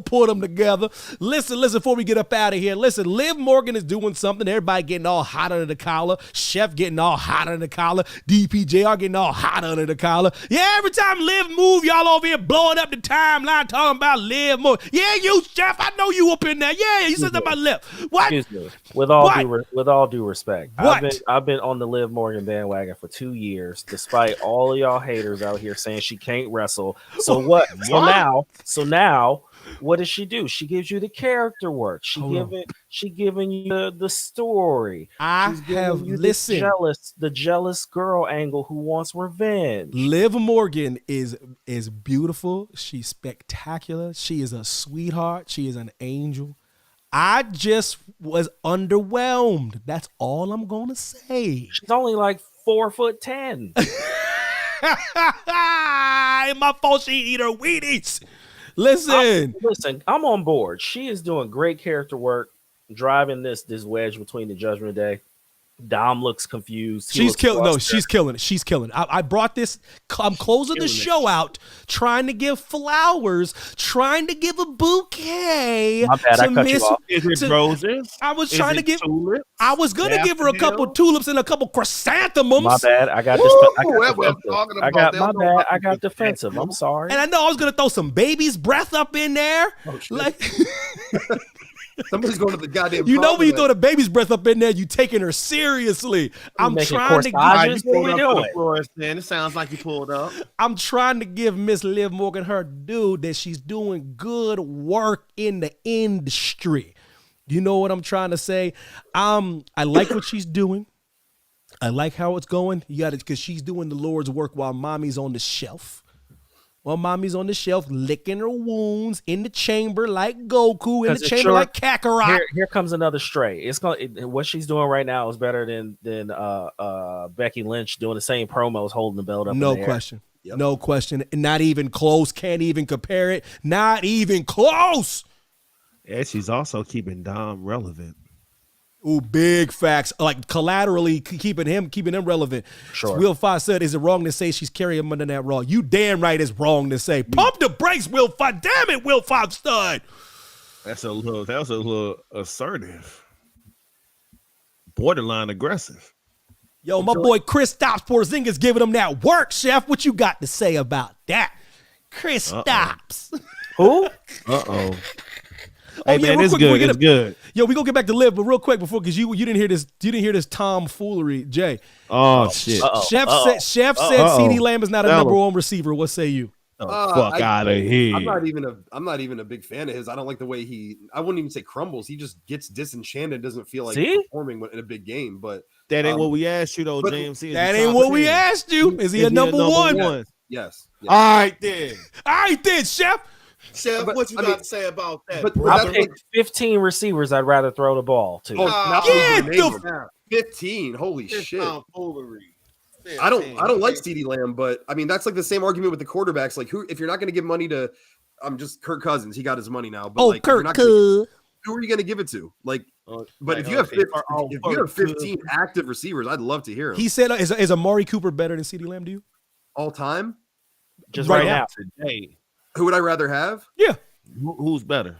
Speaker 1: Put them together. Listen, before we get up out of here, listen, Liv Morgan is doing something. Everybody getting all hot under the collar. Chef getting all hot under the collar. DPJR getting all hot under the collar. Yeah, every time Liv move, y'all over here blowing up the timeline talking about Liv Morgan. Yeah, you, Chef, I know you up in there. Yeah, you said something about Liv. What?
Speaker 3: Excuse me. With all due respect, I've been on the Liv Morgan bandwagon for 2 years, despite all of y'all haters out here saying she can't wrestle. So what? So now, what does she do? She gives you the character work. She giving you the story.
Speaker 1: I have listened.
Speaker 3: The jealous girl angle who wants revenge.
Speaker 1: Liv Morgan is beautiful. She's spectacular. She is a sweetheart. She is an angel. I just was underwhelmed. That's all I'm gonna say.
Speaker 3: She's only like 4'10".
Speaker 1: My fault. She eat her Wheaties. Listen,
Speaker 3: I'm on board. She is doing great character work, driving this wedge between the Judgment Day. Dom looks confused.
Speaker 1: She's killing. No, she's killing it. She's killing it. I brought this. I'm closing the show out, trying to give flowers, trying to give a bouquet.
Speaker 3: My bad. I cut you off.
Speaker 2: Is it roses?
Speaker 1: I was trying to give.
Speaker 2: Tulips?
Speaker 1: I was gonna give her a couple tulips and a couple chrysanthemums.
Speaker 3: My bad. I got this. I got defensive. I'm sorry.
Speaker 1: And I know I was gonna throw some baby's breath up in there.
Speaker 5: Oh, like. Somebody's going to the goddamn.
Speaker 1: You know when you throw the baby's breath up in there, you taking her seriously. I'm trying to
Speaker 3: give. What we doing?
Speaker 2: It sounds like you pulled up.
Speaker 1: I'm trying to give Miss Liv Morgan her due that she's doing good work in the industry. You know what I'm trying to say? I like what she's doing. I like how it's going. You got it because she's doing the Lord's work while mommy's on the shelf. While mommy's on the shelf, licking her wounds in the chamber like Goku, in the chamber like Kakarot.
Speaker 3: Here comes another stray. What she's doing right now is better than Becky Lynch doing the same promos, holding the belt up.
Speaker 1: No question. Yep. No question. Not even close. Can't even compare it. Not even close.
Speaker 4: And she's also keeping Dom relevant.
Speaker 1: Ooh, big facts. Like collaterally keeping him relevant.
Speaker 3: Sure.
Speaker 1: Will 5 said, is it wrong to say she's carrying him under that Raw? You damn right it's wrong to say. Pump the brakes, Will 5. Damn it, Will 5 stud.
Speaker 4: That was a little assertive. Borderline aggressive.
Speaker 1: Yo, my boy Chris Stops Porzingis giving him that work, Chef. What you got to say about that? Chris Stops.
Speaker 3: Who?
Speaker 4: Uh-oh. Hey, man, it's good. It's good.
Speaker 1: Yo, we gonna get back to Liv, but real quick before, because you didn't hear this. You didn't hear this tomfoolery, Jay.
Speaker 4: Oh shit!
Speaker 1: Chef said CeeDee Lamb is not a number one receiver. What say you?
Speaker 4: Fuck out of here!
Speaker 5: I'm not even a big fan of his. I don't like the way I wouldn't even say crumbles. He just gets disenchanted. Doesn't feel like performing in a big game. But
Speaker 4: that ain't what we asked you though, James.
Speaker 1: That ain't what we asked you. Is he a number one?
Speaker 5: Yes.
Speaker 4: All right then,
Speaker 1: Chef.
Speaker 2: Chef, what you got to say about that?
Speaker 3: I picked 15 receivers I'd rather throw the ball to.
Speaker 5: 15. Holy shit. I don't like CeeDee Lamb, but I mean that's like the same argument with the quarterbacks. Like if you're not going to give money to just Kirk Cousins, he got his money now. But who are you going to give it to? If you have 15 active receivers, I'd love to hear him.
Speaker 1: He said, is Amari Cooper better than CeeDee Lamb to you?
Speaker 5: All time?
Speaker 3: Just right now.
Speaker 4: Today.
Speaker 5: Who would I rather have?
Speaker 1: Yeah.
Speaker 4: Who's better?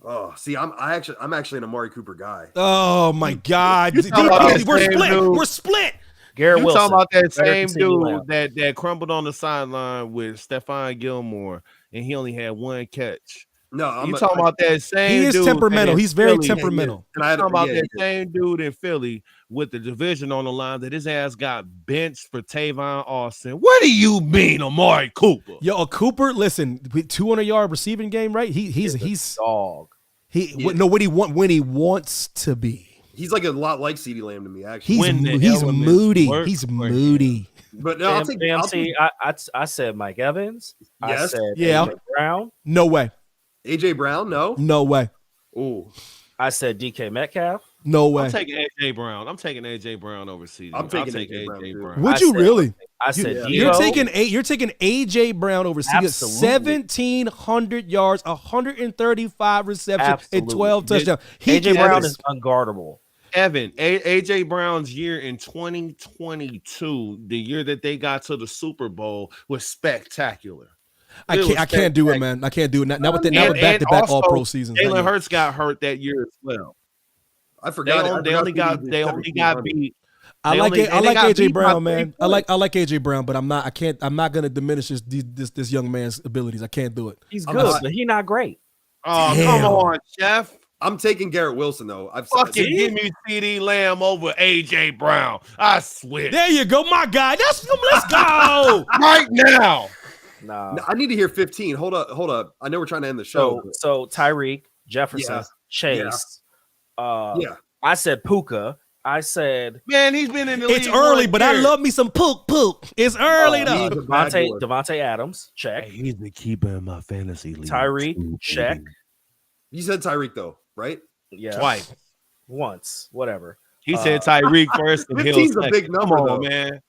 Speaker 5: Oh, see, I'm actually an Amari Cooper guy.
Speaker 1: Oh my God. We're split.
Speaker 3: Garrett Wilson.
Speaker 4: Talking about that same dude that crumbled on the sideline with Stephon Gilmore, and he only had one catch.
Speaker 5: No,
Speaker 4: you talking about that same dude.
Speaker 1: He is temperamental. He's very temperamental.
Speaker 4: And I talking about that same dude in Philly with the division on the line that his ass got benched for Tavon Austin. What do you mean, Amari Cooper?
Speaker 1: Yo, Cooper, listen, 200-yard receiving game, right? He's
Speaker 3: dog.
Speaker 1: When he wants to be.
Speaker 5: He's like a lot like CeeDee Lamb to me, actually.
Speaker 1: He's moody. He's moody.
Speaker 5: But no,
Speaker 3: I said Mike Evans.
Speaker 5: Yes.
Speaker 3: I said AJ Brown.
Speaker 1: No way.
Speaker 5: AJ Brown, no.
Speaker 1: No way.
Speaker 5: Oh.
Speaker 3: I said DK Metcalf.
Speaker 1: No way.
Speaker 4: I'm taking AJ Brown. I'm taking AJ Brown over CeeDee.
Speaker 5: I'm taking AJ Brown.
Speaker 1: Would you really?
Speaker 3: I said
Speaker 1: you're taking AJ Brown over CeeDee. 1,700 yards, 135 receptions, and 12 touchdowns.
Speaker 3: AJ Brown is unguardable.
Speaker 4: Evan, AJ Brown's year in 2022, the year that they got to the Super Bowl, was spectacular.
Speaker 1: I can't do it, man. I can't do it. Not with back-to-back All-Pro seasons.
Speaker 4: Jalen Hurts got hurt that year as well.
Speaker 5: I forgot.
Speaker 4: They only got beat.
Speaker 1: I like AJ Brown, man. I like AJ Brown, but I'm not gonna diminish this young man's abilities. I can't do it.
Speaker 3: He's good, but he's not great.
Speaker 4: Oh, come on, Chef.
Speaker 5: I'm taking Garrett Wilson though.
Speaker 4: Fucking give me CeeDee Lamb over AJ Brown. I swear.
Speaker 1: There you go, my guy. Let's go
Speaker 4: right now.
Speaker 3: Nah.
Speaker 5: I need to hear 15. Hold up. I know we're trying to end the show.
Speaker 3: So Tyreek, Jefferson, Chase.
Speaker 5: Yeah.
Speaker 3: I said Puka. I said,
Speaker 4: man, he's been in the league.
Speaker 1: It's early, but I love me some pook. It's early though.
Speaker 3: Devontae Adams, check.
Speaker 4: Hey, he's the keeper in my fantasy league.
Speaker 3: Tyreek, check.
Speaker 5: You said Tyreek though, right?
Speaker 3: Yeah,
Speaker 4: twice,
Speaker 3: once, whatever.
Speaker 4: He said Tyreek first.
Speaker 5: 15's a big number, though,
Speaker 4: man.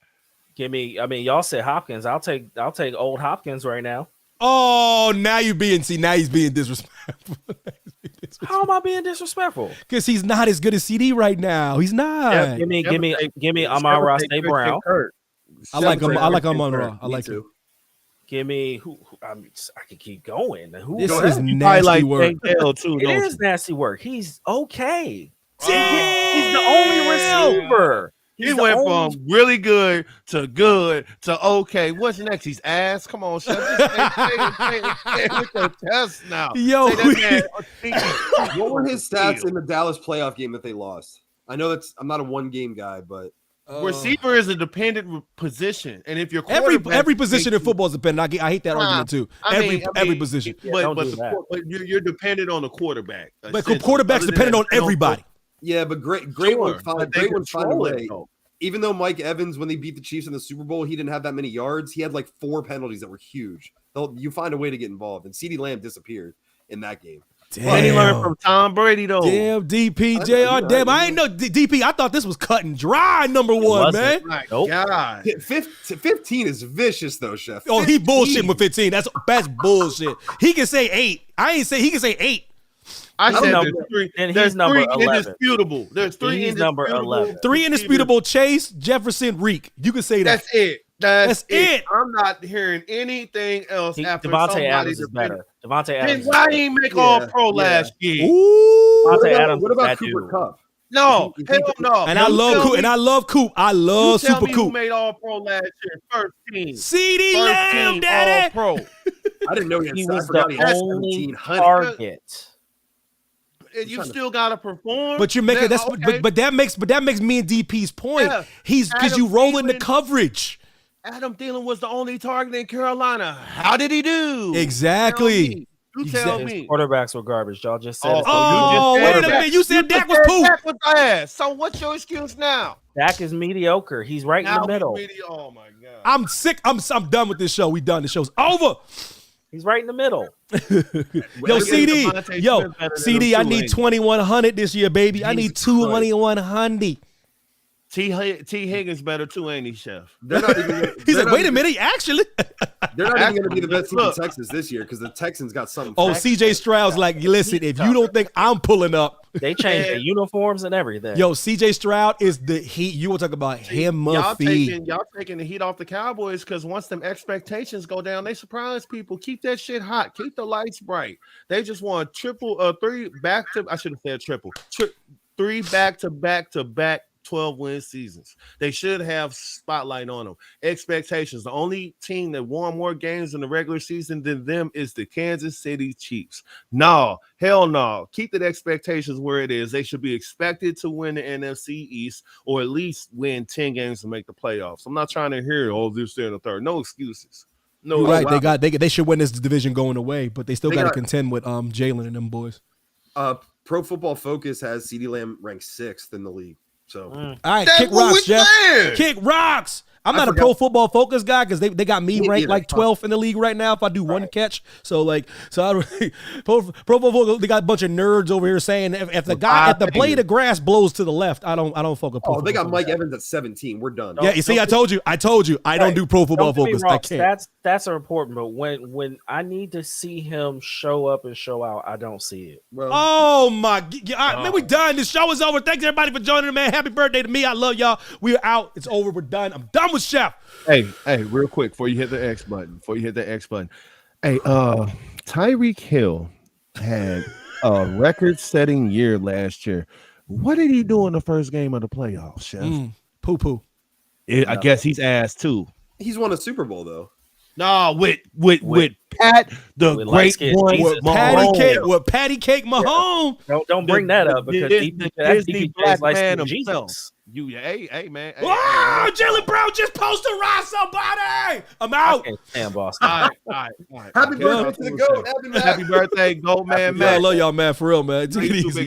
Speaker 3: Give me. I mean, y'all said Hopkins. I'll take old Hopkins right now.
Speaker 1: Oh, now he's being disrespectful.
Speaker 3: How am I being disrespectful?
Speaker 1: Because he's not as good as CD right now. He's not.
Speaker 3: Yeah, give me Amon-Ra St. Brown.
Speaker 1: I like him. I like Amon-Ra. I like him.
Speaker 3: Give me who? I can keep going.
Speaker 1: This is nasty work.
Speaker 3: It is nasty work. He's okay. He's the only receiver.
Speaker 4: He went from really good to okay. What's next? He's ass. Come on, Chef. Say with your test now.
Speaker 1: Yo,
Speaker 5: what were his stats in the Dallas playoff game that they lost? I know I'm not a one-game guy, but
Speaker 4: receiver is a dependent position, and if you're
Speaker 1: every position in football is dependent. I hate that argument too. Every position,
Speaker 4: but you're dependent on the quarterback.
Speaker 1: But quarterback's dependent on everybody.
Speaker 5: Yeah, but great ones find a way. Even though Mike Evans, when they beat the Chiefs in the Super Bowl, he didn't have that many yards. He had like 4 penalties that were huge. You find a way to get involved, and CeeDee Lamb disappeared in that game.
Speaker 4: Damn. And he learned from Tom Brady though.
Speaker 1: Damn, DP, JR, damn. I ain't know DP. I thought this was cut and dry. Number 1, man.
Speaker 4: Nope. God.
Speaker 5: 15 is vicious though, Chef.
Speaker 1: Oh, he bullshitting with 15. That's bullshit. He can say 8. I ain't say he can say 8.
Speaker 4: I said
Speaker 3: he's number 11.
Speaker 4: Indisputable. There's 3
Speaker 3: he's number 11.
Speaker 1: 3 indisputable. Chase, Jefferson, Reek. You can say that.
Speaker 4: That's it. That's it.
Speaker 2: it. I'm not hearing anything else after
Speaker 3: Devontae Adams is better. Devontae Adams.
Speaker 2: Then why he ain't make all pro last year?
Speaker 3: Devontae Adams.
Speaker 5: What about Cooper Kupp?
Speaker 2: No, hell no.
Speaker 1: And I love Coop. And I love Coop. I love
Speaker 2: Super
Speaker 1: Coop.
Speaker 2: Who made all pro last year? First team.
Speaker 1: CeeDee Lamb, daddy.
Speaker 2: All pro.
Speaker 5: I didn't know he
Speaker 3: was the only target.
Speaker 2: And you still gotta perform.
Speaker 1: But you're making but that makes me and DP's point.
Speaker 2: Yeah.
Speaker 1: He's because you roll in the coverage.
Speaker 2: Adam Thielen was the only target in Carolina. How did he do?
Speaker 1: Exactly.
Speaker 2: You tell me.
Speaker 3: Quarterbacks were garbage. Y'all just said.
Speaker 1: Wait a minute. You said Dak was poop.
Speaker 2: Dak was ass. So what's your excuse now?
Speaker 3: Dak is mediocre. He's right in the middle.
Speaker 2: Oh my god.
Speaker 1: I'm sick. I'm done with this show. We done. The show's over.
Speaker 3: He's right in the middle.
Speaker 1: Yo, CD, I need 2,100 this year, baby. I need 2,100.
Speaker 2: T. Higgins better too, ain't he, Chef?
Speaker 1: He's like, wait a minute, actually.
Speaker 5: They're not even going to be the best team in Texas this year because the Texans got something.
Speaker 1: Oh, CJ Stroud's like, listen, if you don't think I'm pulling up.
Speaker 3: They changed the uniforms and everything.
Speaker 1: Yo, CJ Stroud is the heat. You will talk about him,
Speaker 2: y'all taking the heat off the Cowboys because once them expectations go down, they surprise people. Keep that shit hot. Keep the lights bright. They just want 3 back-to-back 12-win seasons. They should have spotlight on them. Expectations. The only team that won more games in the regular season than them is the Kansas City Chiefs. No, hell no. Keep the expectations where it is. They should be expected to win the NFC East or at least win 10 games to make the playoffs. I'm not trying to hear this, there, and the third. No excuses. No,
Speaker 1: you're right. They should win this division going away, but they still got to contend with Jalen and them boys.
Speaker 5: Pro Football Focus has CeeDee Lamb ranked 6th in the league. So,
Speaker 1: all right, kick rocks, Jeff. Kick rocks. I'm not a Pro Football Focus guy because they got me ranked like 12th in the league right now if I do one catch. So Pro Football Focus, they got a bunch of nerds over here saying if the blade of grass blows to the left, I don't fuck with Pro Football.
Speaker 5: They got Mike Evans at 17. We're done.
Speaker 1: Yeah, you see, I told you. I don't do Pro Football Focus. I can't.
Speaker 3: Stats are important, but when I need to see him show up and show out, I don't see it.
Speaker 1: Well, oh my God, man, we done. This show is over. Thanks everybody for joining, man. Happy birthday to me. I love y'all. We're out. It's over. We're done. I'm done with Chef.
Speaker 2: Hey, real quick before you hit the X button. Hey, Tyreek Hill had a record-setting year last year. What did he do in the first game of the playoffs, Chef?
Speaker 1: Poo-poo.
Speaker 2: I guess he's ass too.
Speaker 5: He's won a Super Bowl though.
Speaker 4: No, with Pat, the great one,
Speaker 1: with Patty Cake Mahomes.
Speaker 3: Don't bring that up because
Speaker 4: Disney black man himself. Hey, man.
Speaker 1: Oh, Jalen Brown just posted around somebody. I'm out.
Speaker 3: I can't stand Boston.
Speaker 4: All right.
Speaker 5: Happy birthday to the GOAT.
Speaker 4: Happy birthday, GOAT, man.
Speaker 1: I love y'all, man, for real, man. Take it easy.